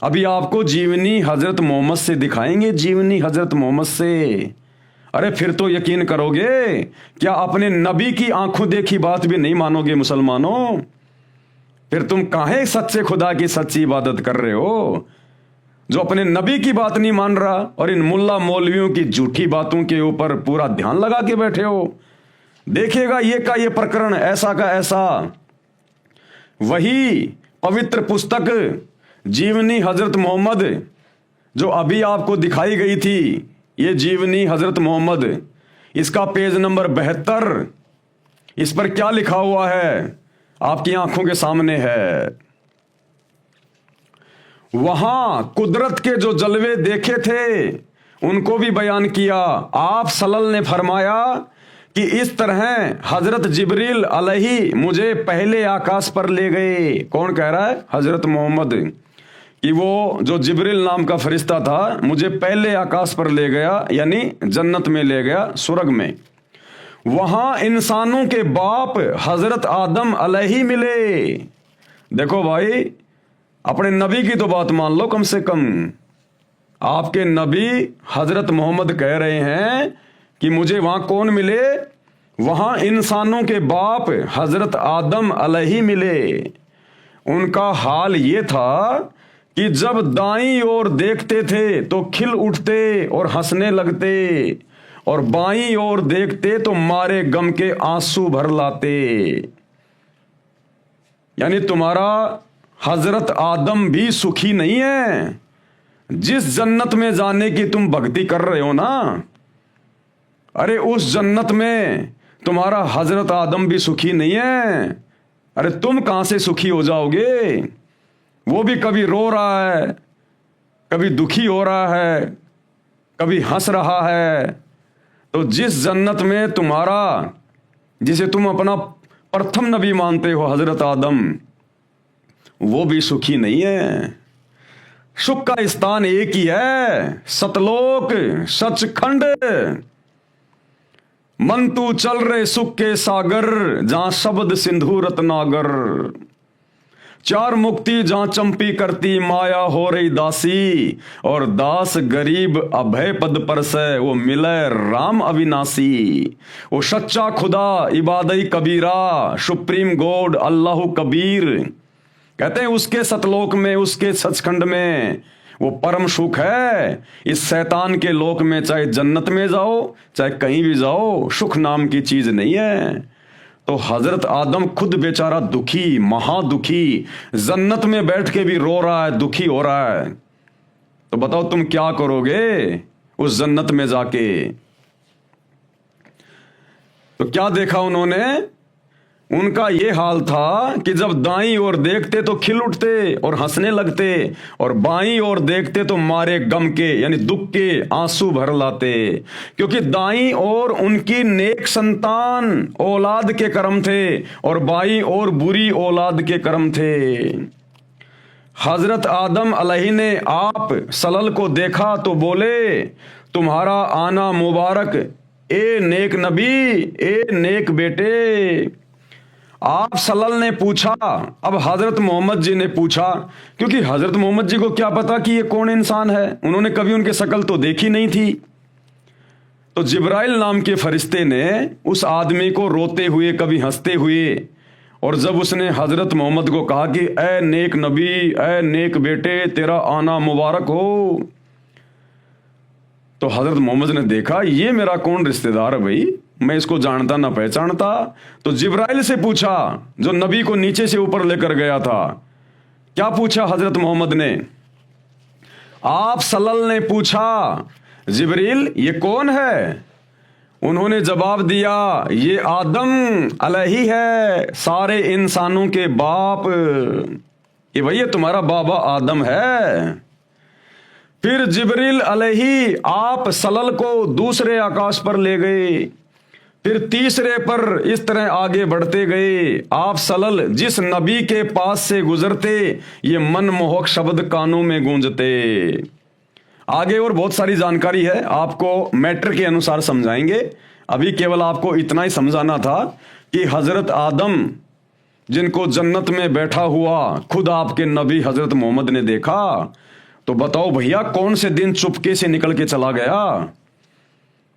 अभी आपको जीवनी हजरत मोहम्मद से दिखाएंगे, जीवनी हजरत मोहम्मद से। अरे फिर तो यकीन करोगे, क्या अपने नबी की आंखों देखी बात भी नहीं मानोगे मुसलमानों? फिर तुम काहे सच्चे खुदा की सच्ची इबादत कर रहे हो, जो अपने नबी की बात नहीं मान रहा और इन मुल्ला मौलवियों की झूठी बातों के ऊपर पूरा ध्यान लगा के बैठे हो? देखिएगा ये का ये प्रकरण ऐसा का ऐसा। वही पवित्र पुस्तक जीवनी हजरत मोहम्मद जो अभी आपको दिखाई गई थी, ये जीवनी हजरत मोहम्मद, इसका पेज नंबर 72, इस पर क्या लिखा हुआ है आपकी आंखों के सामने है। वहां कुदरत के जो जलवे देखे थे उनको भी बयान किया। आप सल्लल्लाहु ने फरमाया कि इस तरह हजरत जिब्रील अलैहि मुझे पहले आकाश पर ले गए। कौन कह रहा है? हजरत मोहम्मद, कि वो जो जिब्रील नाम का फरिश्ता था मुझे पहले आकाश पर ले गया, यानी जन्नत में ले गया, स्वर्ग में। वहां इंसानों के बाप हजरत आदम अलैहि मिले। देखो भाई, अपने नबी की तो बात मान लो कम से कम। आपके नबी हजरत मोहम्मद कह रहे हैं कि मुझे वहां कौन मिले? वहां इंसानों के बाप हजरत आदम अलैहि मिले। उनका हाल ये था कि जब दाईं ओर देखते थे तो खिल उठते और हंसने लगते, और बाईं ओर देखते तो मारे गम के आंसू भर लाते। यानी तुम्हारा हजरत आदम भी सुखी नहीं है। जिस जन्नत में जाने की तुम भक्ति कर रहे हो ना, अरे उस जन्नत में तुम्हारा हजरत आदम भी सुखी नहीं है। अरे तुम कहां से सुखी हो जाओगे? वो भी कभी रो रहा है, कभी दुखी हो रहा है, कभी हंस रहा है। तो जिस जन्नत में तुम्हारा जिसे तुम अपना प्रथम नबी मानते हो हजरत आदम, वो भी सुखी नहीं है। सुख का स्थान एक ही है, सतलोक सचखंड। मन तू चल रहे सुख के सागर, जहां शब्द सिंधु रत्नागर। चार मुक्ति जहां चंपी करती माया हो रही दासी, और दास गरीब अभय पद पर से वो मिले राम अविनाशी। वो सच्चा खुदा इबादई कबीरा, सुप्रीम गॉड अल्लाह कबीर। कहते हैं उसके सतलोक में, उसके सचखंड में वो परम सुख है। इस शैतान के लोक में चाहे जन्नत में जाओ चाहे कहीं भी जाओ, सुख नाम की चीज नहीं है। तो हजरत आदम खुद बेचारा दुखी, महादुखी, जन्नत में बैठ के भी रो रहा है, दुखी हो रहा है। तो बताओ तुम क्या करोगे उस जन्नत में जाके? तो क्या देखा उन्होंने? उनका ये हाल था कि जब दाईं ओर देखते तो खिल उठते और हंसने लगते, और बाईं ओर देखते तो मारे गम के यानी दुख के आंसू भर लाते। क्योंकि दाईं ओर उनकी नेक संतान औलाद के कर्म थे, और बाईं ओर बुरी औलाद के कर्म थे। हजरत आदम अलैहि ने आप सलल को देखा तो बोले, तुम्हारा आना मुबारक ए नेक नबी, ए नेक बेटे। आप सलल ने पूछा, अब हजरत मोहम्मद जी ने पूछा, क्योंकि हजरत मोहम्मद जी को क्या पता कि ये कौन इंसान है, उन्होंने कभी उनके शक्ल तो देखी नहीं थी। तो जिब्राइल नाम के फरिश्ते ने उस आदमी को रोते हुए कभी हंसते हुए, और जब उसने हजरत मोहम्मद को कहा कि ए नेक नबी, ए नेक बेटे, तेरा आना मुबारक हो, तो हजरत मोहम्मद ने देखा ये मेरा कौन रिश्तेदार है भाई, मैं इसको जानता ना पहचानता। तो जिब्राइल से पूछा, जो नबी को नीचे से ऊपर लेकर गया था। क्या पूछा हजरत मोहम्मद ने? आप सल्लल्लाहु ने पूछा, जिब्रील ये कौन है? उन्होंने जवाब दिया, ये आदम अलैहि है, सारे इंसानों के बाप। ये भैया तुम्हारा बाबा आदम है। फिर जिब्रील अलैहि आप सलल को दूसरे आकाश पर ले गए, फिर तीसरे पर इस तरह आगे बढ़ते गए। आप सलल जिस नबी के पास से गुजरते, ये मनमोहक शब्द कानों में गूंजते। आगे और बहुत सारी जानकारी है, आपको मैटर के अनुसार समझाएंगे। अभी केवल आपको इतना ही समझाना था कि हजरत आदम जिनको जन्नत में बैठा हुआ खुद आपके नबी हजरत मोहम्मद ने देखा, तो बताओ भैया कौन से दिन चुपके से निकल के चला गया?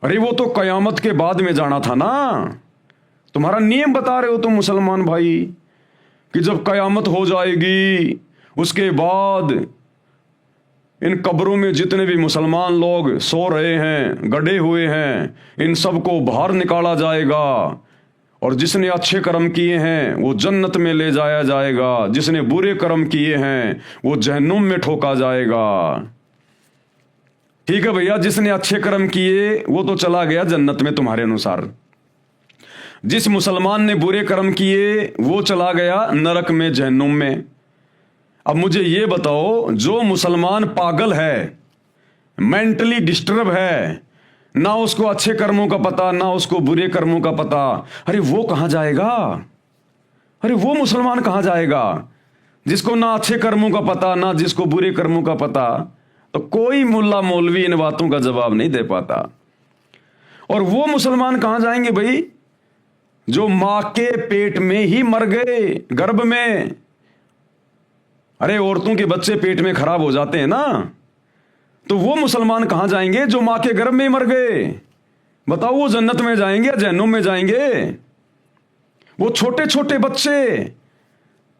अरे वो तो कयामत के बाद में जाना था ना। तुम्हारा नियम बता रहे हो तुम मुसलमान भाई कि जब कयामत हो जाएगी उसके बाद इन कब्रों में जितने भी मुसलमान लोग सो रहे हैं, गड़े हुए हैं, इन सबको बाहर निकाला जाएगा, और जिसने अच्छे कर्म किए हैं वो जन्नत में ले जाया जाएगा, जिसने बुरे कर्म किए हैं वो जहन्नुम में ठोका जाएगा। ठीक है भैया, जिसने अच्छे कर्म किए वो तो चला गया जन्नत में तुम्हारे अनुसार, जिस मुसलमान ने बुरे कर्म किए वो चला गया नरक में, जहन्नुम में। अब मुझे ये बताओ, जो मुसलमान पागल है, मेंटली डिस्टर्ब है, ना उसको अच्छे कर्मों का पता ना उसको बुरे कर्मों का पता, अरे वो कहां जाएगा? अरे वो मुसलमान कहां जाएगा जिसको ना अच्छे कर्मों का पता ना जिसको बुरे कर्मों का पता? तो कोई मुल्ला मौलवी इन बातों का जवाब नहीं दे पाता। और वो मुसलमान कहां जाएंगे भाई जो मां के पेट में ही मर गए, गर्भ में। अरे औरतों के बच्चे पेट में खराब हो जाते हैं ना, तो वो मुसलमान कहां जाएंगे जो मां के गर्भ में मर गए? बताओ वो जन्नत में जाएंगे या जहन्नुम में जाएंगे? वो छोटे छोटे बच्चे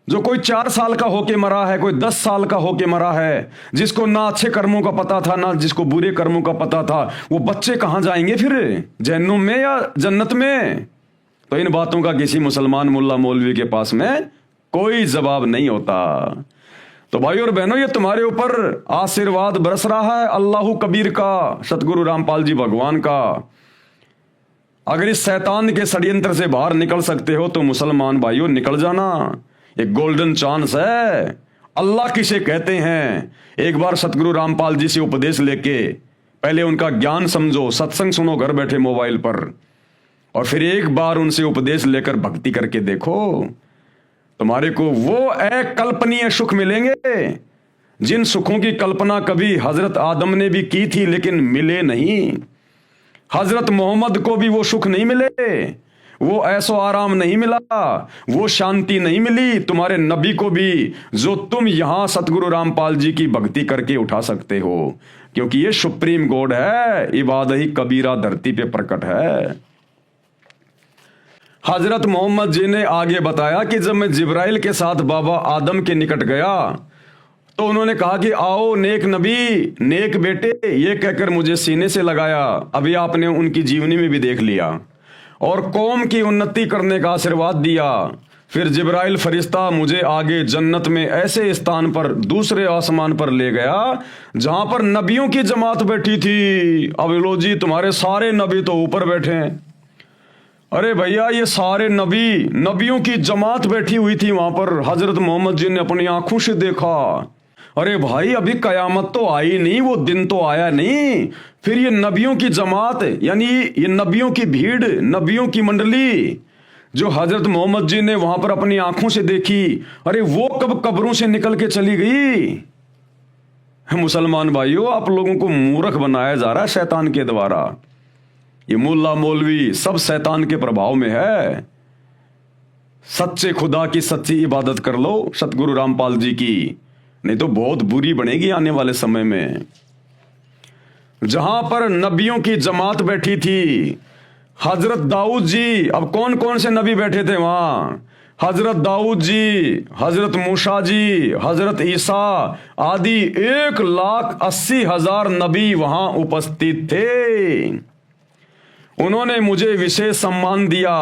जो कोई 4 साल का होके मरा है, कोई 10 साल का होके मरा है, जिसको ना अच्छे कर्मों का पता था ना जिसको बुरे कर्मों का पता था, वो बच्चे कहां जाएंगे फिर, जहन्नुम में या जन्नत में? तो इन बातों का किसी मुसलमान मुल्ला मौलवी के पास में कोई जवाब नहीं होता। तो भाई और बहनों, ये तुम्हारे ऊपर आशीर्वाद बरस रहा है अल्लाह कबीर का, सतगुरु रामपाल जी भगवान का। अगर इस शैतान के षड्यंत्र से बाहर निकल सकते हो तो मुसलमान भाइयों निकल जाना, एक गोल्डन चांस है। अल्लाह किसे कहते हैं, एक बार सतगुरु रामपाल जी से उपदेश लेके पहले उनका ज्ञान समझो, सत्संग सुनो घर बैठे मोबाइल पर, और फिर एक बार उनसे उपदेश लेकर भक्ति करके देखो, तुम्हारे को वो अकल्पनीय सुख मिलेंगे जिन सुखों की कल्पना कभी हजरत आदम ने भी की थी लेकिन मिले नहीं। हजरत मोहम्मद को भी वो सुख नहीं मिले, वो ऐसो आराम नहीं मिला, वो शांति नहीं मिली तुम्हारे नबी को भी, जो तुम यहां सतगुरु रामपाल जी की भक्ति करके उठा सकते हो, क्योंकि ये सुप्रीम गॉड है, इबादत ही कबीरा धरती पे प्रकट है। हजरत मोहम्मद जी ने आगे बताया कि जब मैं जिब्राइल के साथ बाबा आदम के निकट गया तो उन्होंने कहा कि आओ नेक नबी, नेक बेटे, ये कहकर मुझे सीने से लगाया। अभी आपने उनकी जीवनी में भी देख लिया और कौम की उन्नति करने का आशीर्वाद दिया। फिर जिब्राइल फरिश्ता मुझे आगे जन्नत में ऐसे स्थान पर, दूसरे आसमान पर ले गया जहां पर नबियों की जमात बैठी थी। अब लो जी, तुम्हारे सारे नबी तो ऊपर बैठे हैं। अरे भैया, ये सारे नबियों की जमात बैठी हुई थी वहां पर, हजरत मोहम्मद जी ने अपनी आंखों से देखा। अरे भाई, अभी कयामत तो आई नहीं, वो दिन तो आया नहीं। फिर ये नबियों की जमात, यानी ये नबियों की भीड़, नबियों की मंडली जो हजरत मोहम्मद जी ने वहां पर अपनी आंखों से देखी, अरे वो कब कब्रों से निकल के चली गई। मुसलमान भाइयों, आप लोगों को मूर्ख बनाया जा रहा है शैतान के द्वारा। ये मुल्ला मौलवी सब शैतान के प्रभाव में है। सच्चे खुदा की सच्ची इबादत कर लो, सतगुरु रामपाल जी की, नहीं तो बहुत बुरी बनेगी आने वाले समय में। जहां पर नबियों की जमात बैठी थी, हजरत दाऊद जी, अब कौन कौन से नबी बैठे थे वहां? हजरत दाऊद जी, हजरत मूसा जी, हजरत ईसा आदि 1,80,000 नबी वहां उपस्थित थे। उन्होंने मुझे विशेष सम्मान दिया,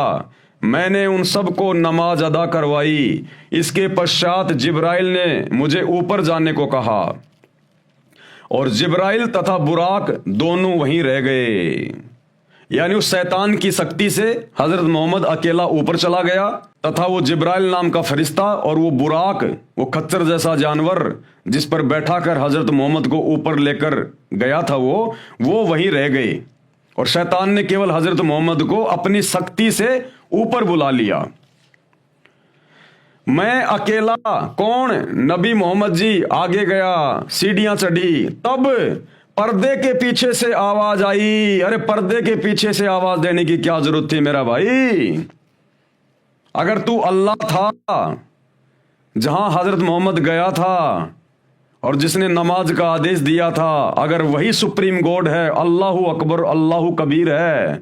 मैंने उन सबको नमाज अदा करवाई। इसके पश्चात जिब्राइल ने मुझे ऊपर जाने को कहा और जिब्राइल तथा बुराक दोनों वहीं रह गए। यानी उस शैतान की शक्ति से हजरत मोहम्मद अकेला ऊपर चला गया तथा वो जिब्राइल नाम का फरिश्ता और वो बुराक, वो खच्चर जैसा जानवर जिस पर बैठाकर हजरत मोहम्मद को ऊपर लेकर गया था, वो वहीं रह गए और शैतान ने केवल हजरत मोहम्मद को अपनी शक्ति से ऊपर बुला लिया। मैं अकेला, कौन? नबी मोहम्मद जी आगे गया, सीढ़ियां चढ़ी, तब पर्दे के पीछे से आवाज आई। अरे पर्दे के पीछे से आवाज देने की क्या जरूरत थी मेरा भाई? अगर तू अल्लाह था जहां हजरत मोहम्मद गया था और जिसने नमाज का आदेश दिया था, अगर वही सुप्रीम गॉड है, अल्लाहु अकबर अल्लाहु कबीर है,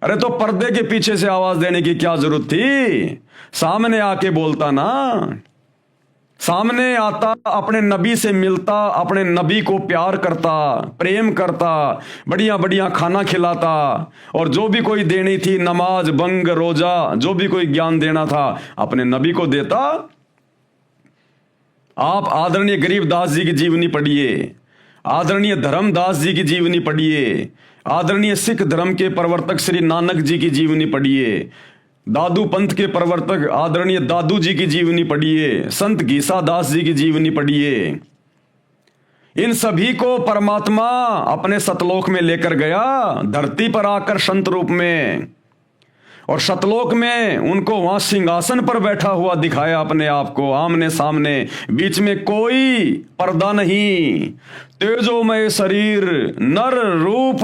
अरे तो पर्दे के पीछे से आवाज देने की क्या जरूरत थी? सामने आके बोलता ना, सामने आता, अपने नबी से मिलता, अपने नबी को प्यार करता, प्रेम करता, बढ़िया बढ़िया खाना खिलाता और जो भी कोई देनी थी, नमाज, बंग, रोजा, जो भी कोई ज्ञान देना था, अपने नबी को देता। आप आदरणीय गरीबदास जी की जीवनी पढ़िए, आदरणीय धर्मदास जी की जीवनी पढ़िए, आदरणीय सिख धर्म के प्रवर्तक श्री नानक जी की जीवनी पढ़िए, दादू पंथ के प्रवर्तक आदरणीय दादू जी की जीवनी पढ़िए, संत गीसा दास जी की जीवनी पढ़िए। इन सभी को परमात्मा अपने सतलोक में लेकर गया, धरती पर आकर संत रूप में, और सतलोक में उनको वहां सिंहासन पर बैठा हुआ दिखाया अपने आप को, आमने सामने, बीच में कोई पर्दा नहीं, तेजोमय शरीर, नर रूप,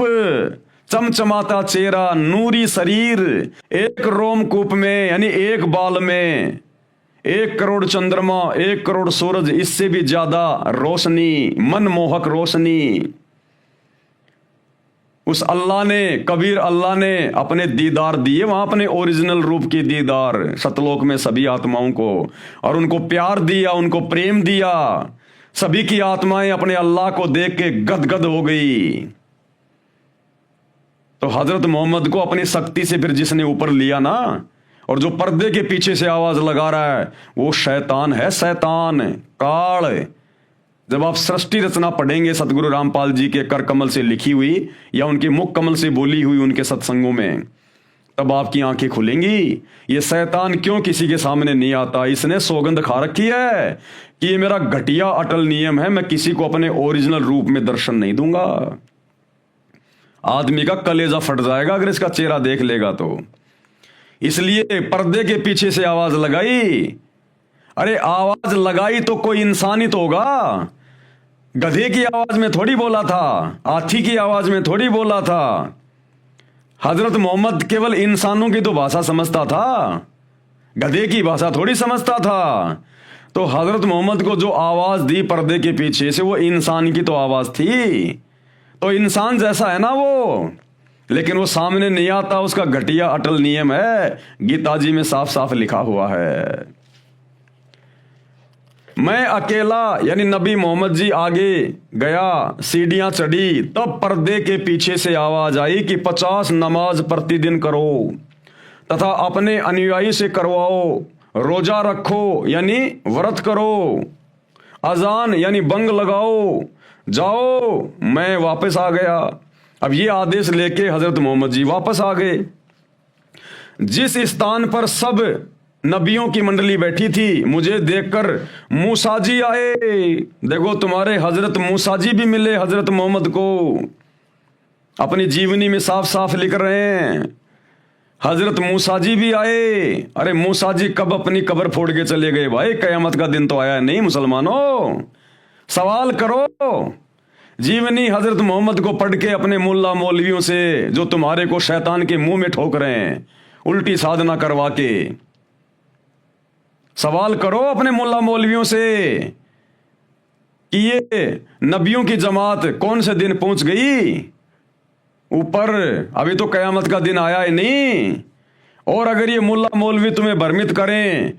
चमचमाता चेहरा, नूरी शरीर, एक रोमकूप में यानी एक बाल में 1 करोड़ चंद्रमा, 1 करोड़ सूरज, इससे भी ज्यादा रोशनी, मनमोहक रोशनी। उस अल्लाह ने, कबीर अल्लाह ने अपने दीदार दिए वहां, अपने ओरिजिनल रूप के दीदार सतलोक में सभी आत्माओं को, और उनको प्यार दिया, उनको प्रेम दिया। सभी की आत्माएं अपने अल्लाह को देख के गदगद हो गई। तो हजरत मोहम्मद को अपनी शक्ति से फिर जिसने ऊपर लिया ना, और जो पर्दे के पीछे से आवाज लगा रहा है, वो शैतान है, शैतान काल। जब आप सृष्टि रचना पढ़ेंगे सतगुरु रामपाल जी के कर कमल से लिखी हुई या उनके मुख कमल से बोली हुई उनके सत्संगों में, तब आपकी आंखें खुलेंगी। ये शैतान क्यों किसी के सामने नहीं आता? इसने सौगंध खा रखी है कि ये मेरा घटिया अटल नियम है, मैं किसी को अपने ओरिजिनल रूप में दर्शन नहीं दूंगा। आदमी का कलेजा फट जाएगा अगर इसका चेहरा देख लेगा तो। इसलिए पर्दे के पीछे से आवाज लगाई। अरे आवाज लगाई तो कोई इंसान ही तो होगा, गधे की आवाज में थोड़ी बोला था, हाथी की आवाज में थोड़ी बोला था। हजरत मोहम्मद केवल इंसानों की तो भाषा समझता था, गधे की भाषा थोड़ी समझता था। तो हजरत मोहम्मद को जो आवाज दी पर्दे के पीछे से वो इंसान की तो आवाज थी, तो इंसान जैसा है ना वो, लेकिन वो सामने नहीं आता। उसका घटिया अटल नियम है, गीता जी में साफ साफ लिखा हुआ है। मैं अकेला यानी नबी मोहम्मद जी आगे गया, सीढ़ियां चढ़ी, तब पर्दे के पीछे से आवाज आई कि 50 नमाज प्रतिदिन करो तथा अपने अनुयायी से करवाओ, रोजा रखो यानी व्रत करो, अजान यानी बंग लगाओ, जाओ। मैं वापस आ गया। अब ये आदेश लेके हजरत मोहम्मद जी वापस आ गए। जिस स्थान पर सब नबियों की मंडली बैठी थी, मुझे देखकर मूसा जी आए। देखो तुम्हारे हजरत मूसा जी भी मिले हजरत मोहम्मद को, अपनी जीवनी में साफ साफ लिख रहे हैं, हजरत मूसा जी भी आए। अरे मूसा जी कब अपनी कब्र फोड़ के चले गए भाई, कयामत का दिन तो आया नहीं मुसलमानों। सवाल करो, जीवनी हजरत मोहम्मद को पढ़ के अपने मुल्ला मौलवियों से, जो तुम्हारे को शैतान के मुंह में ठोक रहे हैं उल्टी साधना करवा के, सवाल करो अपने मुल्ला मौलवियों से कि ये नबियों की जमात कौन से दिन पहुंच गई ऊपर, अभी तो कयामत का दिन आया ही नहीं। और अगर ये मुल्ला मौलवी तुम्हें भ्रमित करें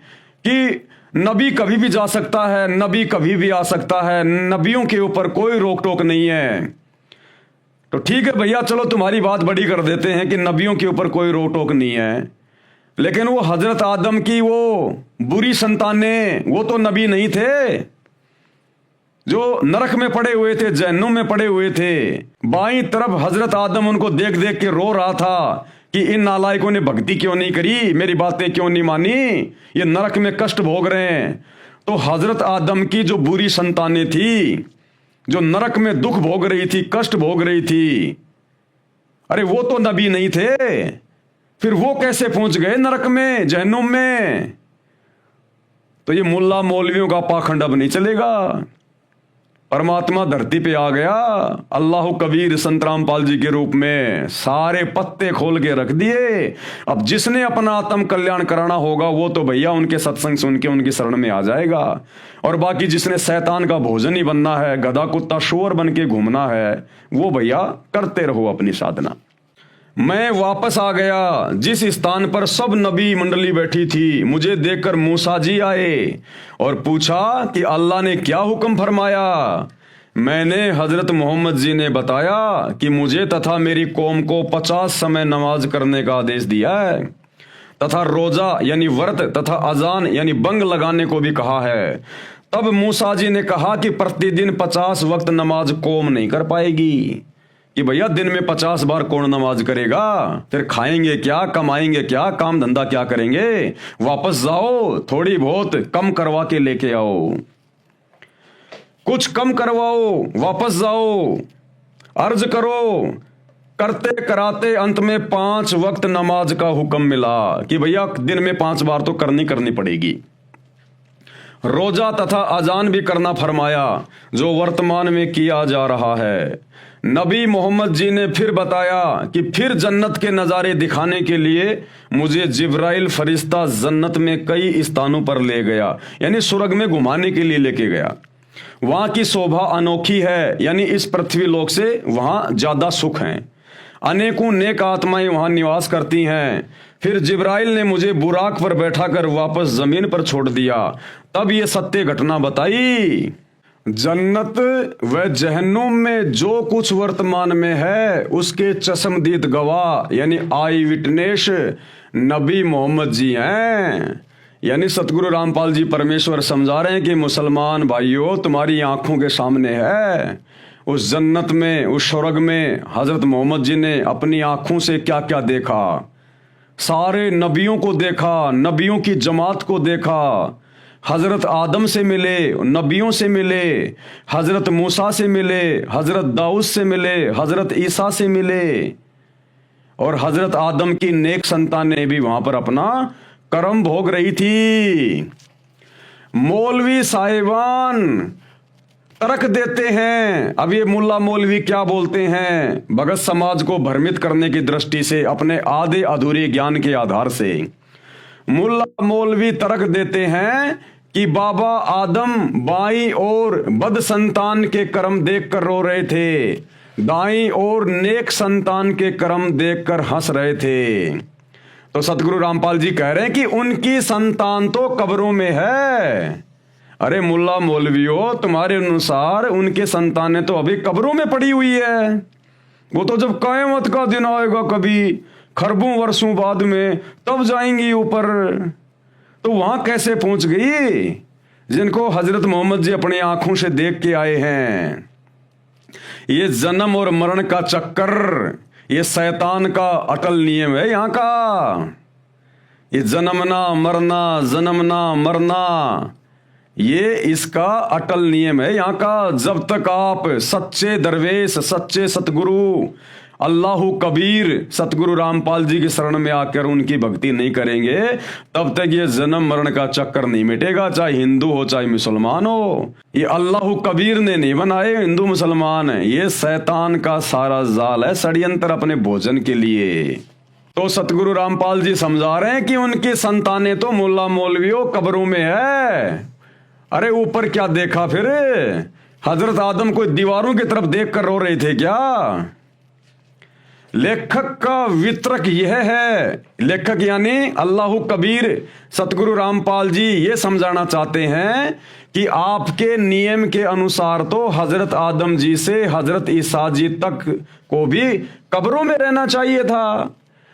कि नबी कभी भी जा सकता है, नबी कभी भी आ सकता है, नबियों के ऊपर कोई रोक टोक नहीं है, तो ठीक है भैया, चलो तुम्हारी बात बड़ी कर देते हैं कि नबियों के ऊपर कोई रोक टोक नहीं है। लेकिन वो हजरत आदम की वो बुरी संतानें, वो तो नबी नहीं थे, जो नरक में पड़े हुए थे, जहन्नुम में पड़े हुए थे। बाईं तरफ हजरत आदम उनको देख देख के रो रहा था कि इन नालायकों ने भक्ति क्यों नहीं करी, मेरी बातें क्यों नहीं मानी, ये नरक में कष्ट भोग रहे हैं। तो हजरत आदम की जो बुरी संतानें थी, जो नरक में दुख भोग रही थी, कष्ट भोग रही थी, अरे वो तो नबी नहीं थे, फिर वो कैसे पहुंच गए नरक में, जहन्नुम में? तो ये मुल्ला मौलवियों का पाखंड अब नहीं चलेगा। परमात्मा धरती पे आ गया, अल्लाह कबीर संत रामपाल जी के रूप में, सारे पत्ते खोल के रख दिए। अब जिसने अपना आत्म कल्याण कराना होगा वो तो भैया उनके सत्संग सुन के उनकी शरण में आ जाएगा, और बाकी जिसने शैतान का भोजन ही बनना है, गधा कुत्ता शोर बन के घूमना है, वो भैया करते रहो अपनी साधना। मैं वापस आ गया। जिस स्थान पर सब नबी मंडली बैठी थी, मुझे देखकर मूसा जी आए और पूछा कि अल्लाह ने क्या हुक्म फरमाया। मैंने हजरत मोहम्मद जी ने बताया कि मुझे तथा मेरी कौम को 50 समय नमाज करने का आदेश दिया है, तथा रोजा यानी व्रत तथा अजान यानी बंग लगाने को भी कहा है। तब मूसा जी ने कहा कि प्रतिदिन 50 वक्त नमाज कौम नहीं कर पाएगी, कि भैया दिन में 50 बार कौन नमाज करेगा, फिर खाएंगे क्या, कमाएंगे क्या, काम धंधा क्या करेंगे। वापस जाओ, थोड़ी बहुत कम करवा के लेके आओ, कुछ कम करवाओ, वापस जाओ, अर्ज करो। करते कराते अंत में 5 वक्त नमाज का हुक्म मिला कि भैया दिन में 5 बार तो करनी पड़ेगी। रोजा तथा अजान भी करना फरमाया, जो वर्तमान में किया जा रहा है। नबी मोहम्मद जी ने फिर बताया कि फिर जन्नत के नज़ारे दिखाने के लिए मुझे जिब्राइल फरिश्ता जन्नत में कई स्थानों पर ले गया, यानी स्वर्ग में घुमाने के लिए लेके गया। वहाँ की शोभा अनोखी है, यानी इस पृथ्वी लोक से वहाँ ज़्यादा सुख हैं। अनेकों नेक आत्माएं वहाँ निवास करती हैं। फिर जिब्राइल ने मुझे बुराक पर बैठाकर वापस ज़मीन पर छोड़ दिया। तब ये सत्य घटना बताई। जन्नत व जहन्नुम में जो कुछ वर्तमान में है उसके चश्मदीद गवाह यानी आई विटनेस नबी मोहम्मद जी हैं। यानी सतगुरु रामपाल जी परमेश्वर समझा रहे हैं कि मुसलमान भाइयों, तुम्हारी आंखों के सामने है उस जन्नत में, उस स्वर्ग में हजरत मोहम्मद जी ने अपनी आंखों से क्या क्या देखा। सारे नबियों को देखा, नबियों की जमात को देखा, हजरत आदम से मिले, नबियों से मिले, हजरत मूसा से मिले, हजरत दाऊद से मिले, हजरत ईसा से मिले, और हजरत आदम की नेक संतानें भी वहां पर अपना कर्म भोग रही थी। मौलवी साहिबान तर्क देते हैं। अब ये मुल्ला मौलवी क्या बोलते हैं? भगत समाज को भ्रमित करने की दृष्टि से, अपने आधे अधूरे ज्ञान के आधार से मुल्ला मौलवी तर्क देते हैं कि बाबा आदम बाईं ओर बद संतान के कर्म देखकर रो रहे थे, दाईं ओर नेक संतान के कर्म देखकर हंस रहे थे। तो सतगुरु रामपाल जी कह रहे हैं कि उनकी संतान तो कब्रों में है। अरे मुल्ला मौलवियों, तुम्हारे अनुसार उनके संतानें तो अभी कब्रों में पड़ी हुई है। वो तो जब क़यामत का दिन आएगा कभी खरबों वर्षों बाद में, तब जाएंगी ऊपर। तो वहां कैसे पहुंच गई जिनको हजरत मोहम्मद जी अपनी आंखों से देख के आए हैं? ये जन्म और मरण का चक्कर, ये शैतान का अटल नियम है यहाँ का। ये जन्मना मरना, जन्मना मरना, ये इसका अटल नियम है यहाँ का। जब तक आप सच्चे दरवेश, सच्चे सतगुरु अल्लाहु कबीर सतगुरु रामपाल जी की शरण में आकर उनकी भक्ति नहीं करेंगे, तब तक ये जन्म मरण का चक्कर नहीं मिटेगा, चाहे हिंदू हो चाहे मुसलमान हो। ये अल्लाहु कबीर ने नहीं बनाए हिंदू मुसलमान, ये शैतान का सारा जाल है, षड्यंत्र अपने भोजन के लिए। तो सतगुरु रामपाल जी समझा रहे हैं कि उनकी संतानें तो मुल्ला मौलवियों कब्रों में है। अरे ऊपर क्या देखा फिर? हजरत आदम को दीवारों की तरफ देख कर रो रहे थे क्या? लेखक का वितरक यह है, लेखक यानी अल्लाहु कबीर सतगुरु रामपाल जी ये समझाना चाहते हैं कि आपके नियम के अनुसार तो हजरत आदम जी से हजरत ईसा जी तक को भी कब्रों में रहना चाहिए था।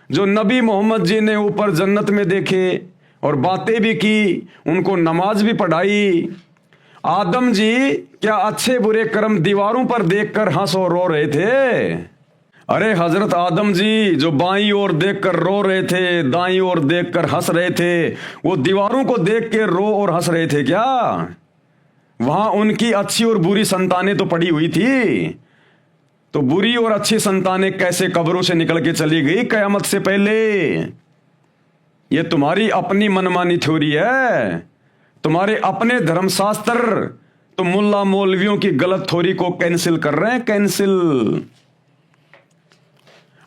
जो नबी मोहम्मद जी ने ऊपर जन्नत में देखे और बातें भी की, उनको नमाज भी पढ़ाई। आदम जी क्या अच्छे बुरे कर्म दीवारों पर देखकर हंस और रो रहे थे? अरे हजरत आदम जी जो बाईं ओर देखकर रो रहे थे, दाईं ओर देखकर हंस रहे थे, वो दीवारों को देख के रो और हंस रहे थे क्या? वहां उनकी अच्छी और बुरी संतानें तो पड़ी हुई थी। तो बुरी और अच्छी संतानें कैसे कब्रों से निकल के चली गई कयामत से पहले? ये तुम्हारी अपनी मनमानी थ्योरी है, तुम्हारे अपने धर्मशास्त्र तो मुल्ला मौलवियों की गलत थ्योरी को कैंसिल कर रहे हैं, कैंसिल।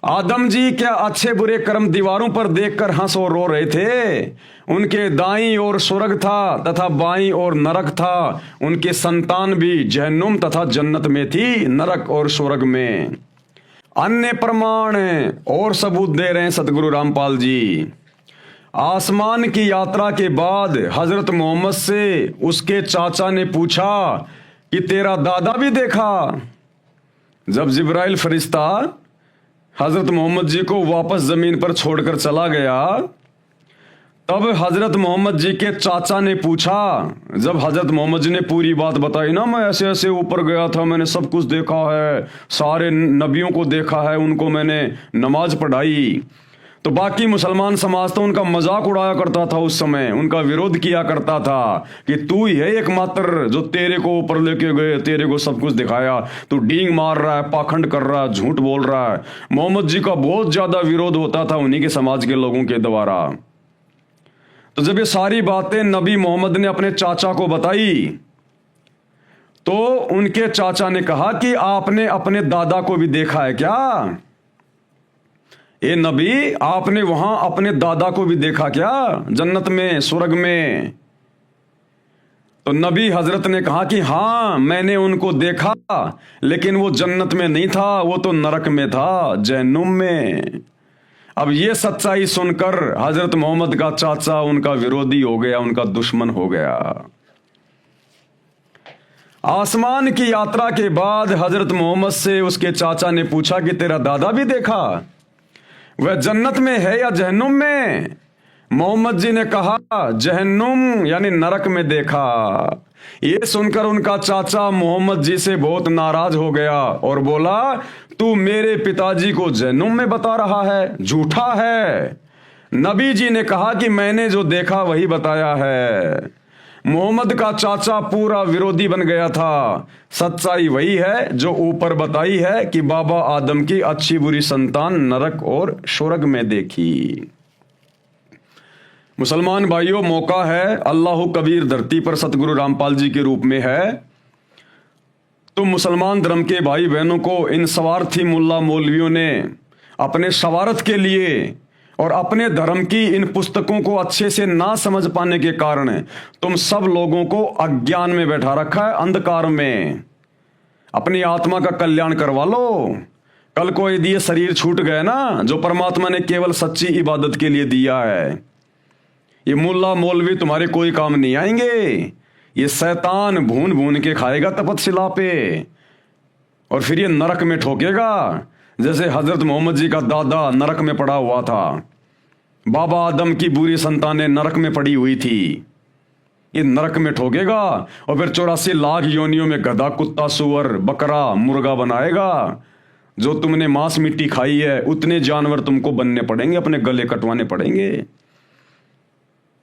आदम जी क्या अच्छे बुरे कर्म दीवारों पर देखकर हंस और रो रहे थे? उनके दाईं ओर स्वर्ग था तथा बाईं ओर नरक था। उनके संतान भी जहन्नुम तथा जन्नत में थी, नरक और स्वर्ग में। अन्य प्रमाण और सबूत दे रहे हैं सतगुरु रामपाल जी। आसमान की यात्रा के बाद हजरत मोहम्मद से उसके चाचा ने पूछा कि तेरा दादा भी देखा? जब जिब्राइल फरिश्ता हजरत मोहम्मद जी को वापस जमीन पर छोड़कर चला गया, तब हजरत मोहम्मद जी के चाचा ने पूछा, जब हजरत मोहम्मद जी ने पूरी बात बताई ना, मैं ऐसे ऐसे ऊपर गया था, मैंने सब कुछ देखा है, सारे नबियों को देखा है, उनको मैंने नमाज पढ़ाई। तो बाकी मुसलमान समाज तो उनका मजाक उड़ाया करता था, उस समय उनका विरोध किया करता था कि तू ही है एकमात्र जो तेरे को ऊपर लेके गए, तेरे को सब कुछ दिखाया, तू डींग मार रहा है, पाखंड कर रहा है, झूठ बोल रहा है। मोहम्मद जी का बहुत ज्यादा विरोध होता था उन्हीं के समाज के लोगों के द्वारा। तो जब ये सारी बातें नबी मोहम्मद ने अपने चाचा को बताई, तो उनके चाचा ने कहा कि आपने अपने दादा को भी देखा है क्या? ए नबी, आपने वहां अपने दादा को भी देखा क्या जन्नत में, स्वर्ग में? तो नबी हजरत ने कहा कि हाँ, मैंने उनको देखा, लेकिन वो जन्नत में नहीं था, वो तो नरक में था, जहन्नुम में। अब ये सच्चाई सुनकर हजरत मोहम्मद का चाचा उनका विरोधी हो गया, उनका दुश्मन हो गया। आसमान की यात्रा के बाद हजरत मोहम्मद से उसके चाचा ने पूछा कि तेरा दादा भी देखा? वह जन्नत में है या जहन्नुम में? मोहम्मद जी ने कहा जहन्नुम यानी नरक में देखा। ये सुनकर उनका चाचा मोहम्मद जी से बहुत नाराज हो गया और बोला, तू मेरे पिताजी को जहन्नुम में बता रहा है, झूठा है। नबी जी ने कहा कि मैंने जो देखा वही बताया है। मोहम्मद का चाचा पूरा विरोधी बन गया था। सच्चाई वही है जो ऊपर बताई है कि बाबा आदम की अच्छी बुरी संतान नरक और स्वर्ग में देखी। मुसलमान भाइयों, मौका है, अल्लाह कबीर धरती पर सतगुरु रामपाल जी के रूप में है। तुम मुसलमान धर्म के भाई बहनों को इन स्वार्थी मुल्ला मौलवियों ने अपने सवारत के लिए और अपने धर्म की इन पुस्तकों को अच्छे से ना समझ पाने के कारण तुम सब लोगों को अज्ञान में बैठा रखा है, अंधकार में। अपनी आत्मा का कल्याण करवा लो। कल को यदि ये शरीर छूट गए ना, जो परमात्मा ने केवल सच्ची इबादत के लिए दिया है, ये मुल्ला मौलवी तुम्हारे कोई काम नहीं आएंगे। ये शैतान भून भून के खाएगा तपतशिला पे और फिर ये नरक में ठोकेगा, जैसे हजरत मोहम्मद जी का दादा नरक में पड़ा हुआ था। बाबा आदम की बुरी संतानें नरक में पड़ी हुई थी। ये नरक में ठोकेगा और फिर 84 लाख योनियों में गधा, कुत्ता, सुअर, बकरा, मुर्गा बनाएगा। जो तुमने मांस मिट्टी खाई है उतने जानवर तुमको बनने पड़ेंगे, अपने गले कटवाने पड़ेंगे।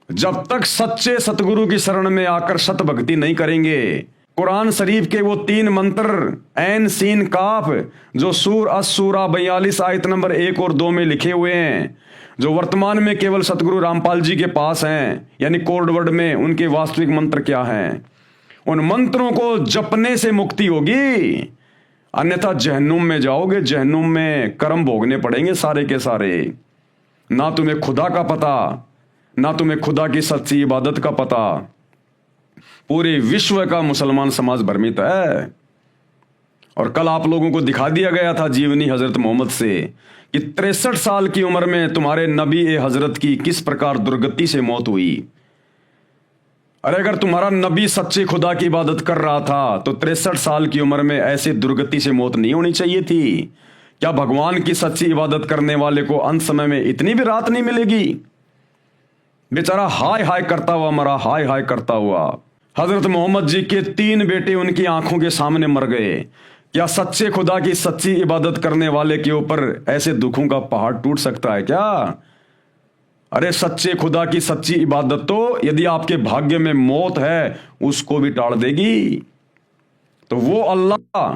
जब तक सच्चे सतगुरु की शरण में आकर सत भक्ति नहीं करेंगे, कुरान शरीफ के वो 3 मंत्र ऐन सीन काफ जो सूर असूरा 42 आयत नंबर 1 और 2 में लिखे हुए हैं, जो वर्तमान में केवल सतगुरु रामपाल जी के पास हैं, यानी कोड वर्ड में उनके वास्तविक मंत्र क्या हैं, उन मंत्रों को जपने से मुक्ति होगी। अन्यथा जहन्नुम में जाओगे। जहन्नुम में कर्म भोगने पड़ेंगे सारे के सारे। ना तुम्हें खुदा का पता, ना तुम्हें खुदा की सच्ची इबादत का पता। पूरे विश्व का मुसलमान समाज भ्रमित है। और कल आप लोगों को दिखा दिया गया था जीवनी हजरत मोहम्मद से कि 63 साल की उम्र में तुम्हारे नबी ए हजरत की किस प्रकार दुर्गति से मौत हुई। अरे अगर तुम्हारा नबी सच्चे खुदा की इबादत कर रहा था तो 63 साल की उम्र में ऐसे दुर्गति से मौत नहीं होनी चाहिए थी। क्या भगवान की सच्ची इबादत करने वाले को अंत समय में इतनी भी रात नहीं मिलेगी? बेचारा हाय हाय करता हुआ मरा, हाय हाय करता हुआ। हजरत मोहम्मद जी के 3 बेटे उनकी आंखों के सामने मर गए। क्या सच्चे खुदा की सच्ची इबादत करने वाले के ऊपर ऐसे दुखों का पहाड़ टूट सकता है क्या? अरे सच्चे खुदा की सच्ची इबादत तो यदि आपके भाग्य में मौत है उसको भी टाल देगी। तो वो अल्लाह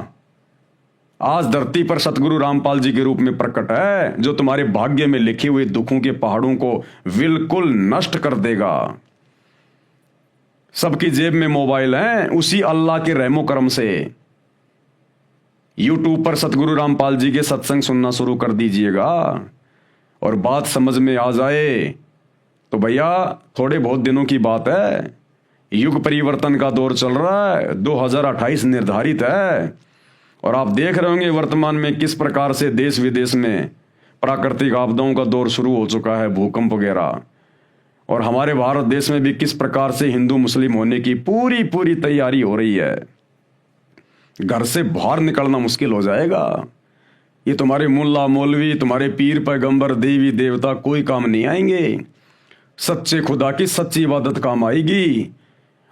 आज धरती पर सतगुरु रामपाल जी के रूप में प्रकट है, जो तुम्हारे भाग्य में लिखे हुए दुखों के पहाड़ों को बिल्कुल नष्ट कर देगा। सबकी जेब में मोबाइल है, उसी अल्लाह के रहमो करम से यूट्यूब पर सतगुरु रामपाल जी के सत्संग सुनना शुरू कर दीजिएगा। और बात समझ में आ जाए तो भैया थोड़े बहुत दिनों की बात है, युग परिवर्तन का दौर चल रहा है, 2028 निर्धारित है। और आप देख रहे होंगे वर्तमान में किस प्रकार से देश विदेश में प्राकृतिक आपदाओं का दौर शुरू हो चुका है, भूकंप वगैरह। और हमारे भारत देश में भी किस प्रकार से हिंदू मुस्लिम होने की पूरी पूरी तैयारी हो रही है। घर से बाहर निकलना मुश्किल हो जाएगा। ये तुम्हारे मुल्ला मौलवी, तुम्हारे पीर पैगंबर, देवी देवता कोई काम नहीं आएंगे। सच्चे खुदा की सच्ची इबादत काम आएगी।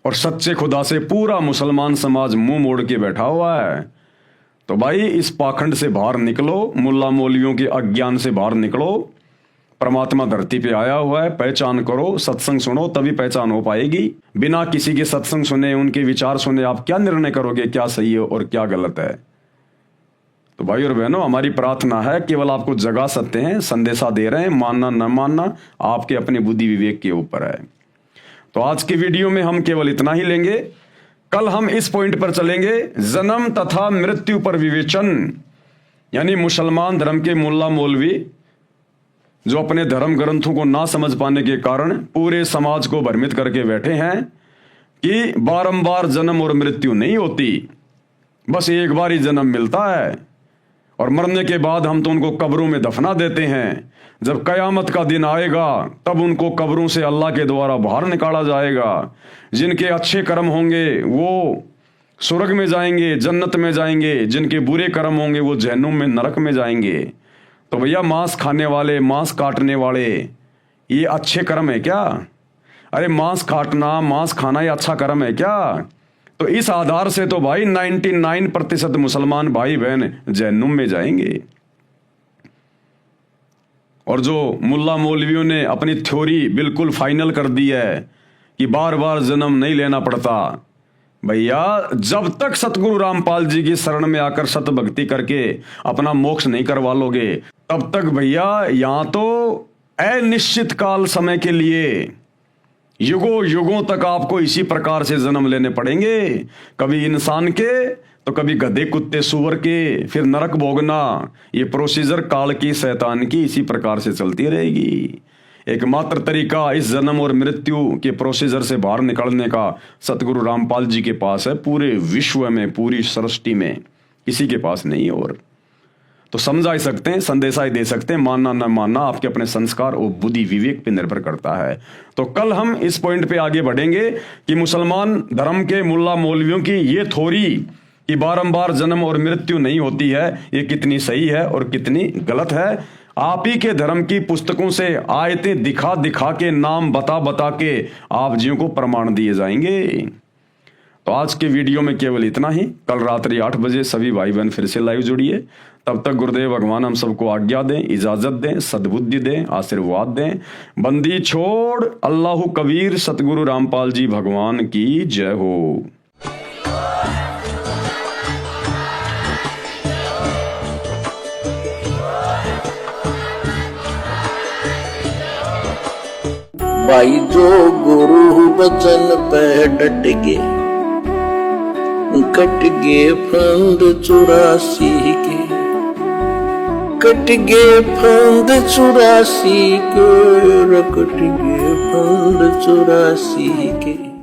और सच्चे खुदा से पूरा मुसलमान समाज मुंह मोड़ के बैठा हुआ है। तो भाई इस पाखंड से बाहर निकलो, मुल्ला मौलवियों के अज्ञान से बाहर निकलो। परमात्मा धरती पे आया हुआ है, पहचान करो, सत्संग सुनो, तभी पहचान हो पाएगी। बिना किसी के सत्संग सुने, उनके विचार सुने आप क्या निर्णय करोगे क्या सही है और क्या गलत है? तो भाई और बहनों, हमारी प्रार्थना है, केवल आपको जगा सकते हैं, संदेशा दे रहे हैं, मानना न मानना आपके अपने बुद्धि विवेक के ऊपर है। तो आज की वीडियो में हम केवल इतना ही लेंगे। कल हम इस पॉइंट पर चलेंगे, जन्म तथा मृत्यु पर विवेचन। यानी मुसलमान धर्म के मुल्ला मौलवी जो अपने धर्म ग्रंथों को ना समझ पाने के कारण पूरे समाज को भ्रमित करके बैठे हैं कि बारंबार जन्म और मृत्यु नहीं होती, बस एक बार ही जन्म मिलता है और मरने के बाद हम तो उनको कब्रों में दफना देते हैं। जब कयामत का दिन आएगा तब उनको कब्रों से अल्लाह के द्वारा बाहर निकाला जाएगा। जिनके अच्छे कर्म होंगे वो स्वर्ग में जाएंगे, जन्नत में जाएंगे, जिनके बुरे कर्म होंगे वो जहन्नुम में, नरक में जाएंगे। तो भैया मांस खाने वाले, मांस काटने वाले, ये अच्छे कर्म है क्या? अरे मांस काटना, मांस खाना ये अच्छा कर्म है क्या? तो इस आधार से तो भाई 99% मुसलमान भाई बहन जहन्नुम में जाएंगे। और जो मुल्ला मौलवियों ने अपनी थ्योरी बिल्कुल फाइनल कर दी है कि बार बार जन्म नहीं लेना पड़ता। भैया जब तक सतगुरु रामपाल जी की शरण में आकर सत भक्ति करके अपना मोक्ष नहीं करवा लोगे, तब तक भैया यहां तो अनिश्चित काल समय के लिए युगों युगों तक आपको इसी प्रकार से जन्म लेने पड़ेंगे। कभी इंसान के तो कभी गधे कुत्ते सुअर के, फिर नरक भोगना। ये प्रोसीजर काल की शैतान की इसी प्रकार से चलती रहेगी। एकमात्र तरीका इस जन्म और मृत्यु के प्रोसीजर से बाहर निकलने का सतगुरु रामपाल जी के पास है। पूरे विश्व में, पूरी सृष्टि में किसी के पास नहीं है। और तो समझा ही सकते हैं, संदेशा ही दे सकते हैं, मानना न मानना आपके अपने संस्कार और बुद्धि विवेक पे निर्भर करता है। तो कल हम इस पॉइंट पे आगे बढ़ेंगे कि मुसलमान धर्म के मुल्ला मौलवियों की ये थ्योरी कि बारंबार जन्म और मृत्यु नहीं होती है, ये कितनी सही है और कितनी गलत है। आप ही के धर्म की पुस्तकों से आयतें दिखा दिखा के, नाम बता बता के आप जियों को प्रमाण दिए जाएंगे। तो आज के वीडियो में केवल इतना ही। कल रात्रि 8 बजे सभी भाई बहन फिर से लाइव जुड़िए। तब तक गुरुदेव भगवान हम सबको आज्ञा दें, इजाजत दें, सद्बुद्धि दें, आशीर्वाद दें। बंदी छोड़ अल्लाह कबीर सतगुरु रामपाल जी भगवान की जय हो। भाई जो गुरु बचन पे डट गे, कट गे फंद 84 के, कट गे फंद 84 के, कट गे फंद 84 के।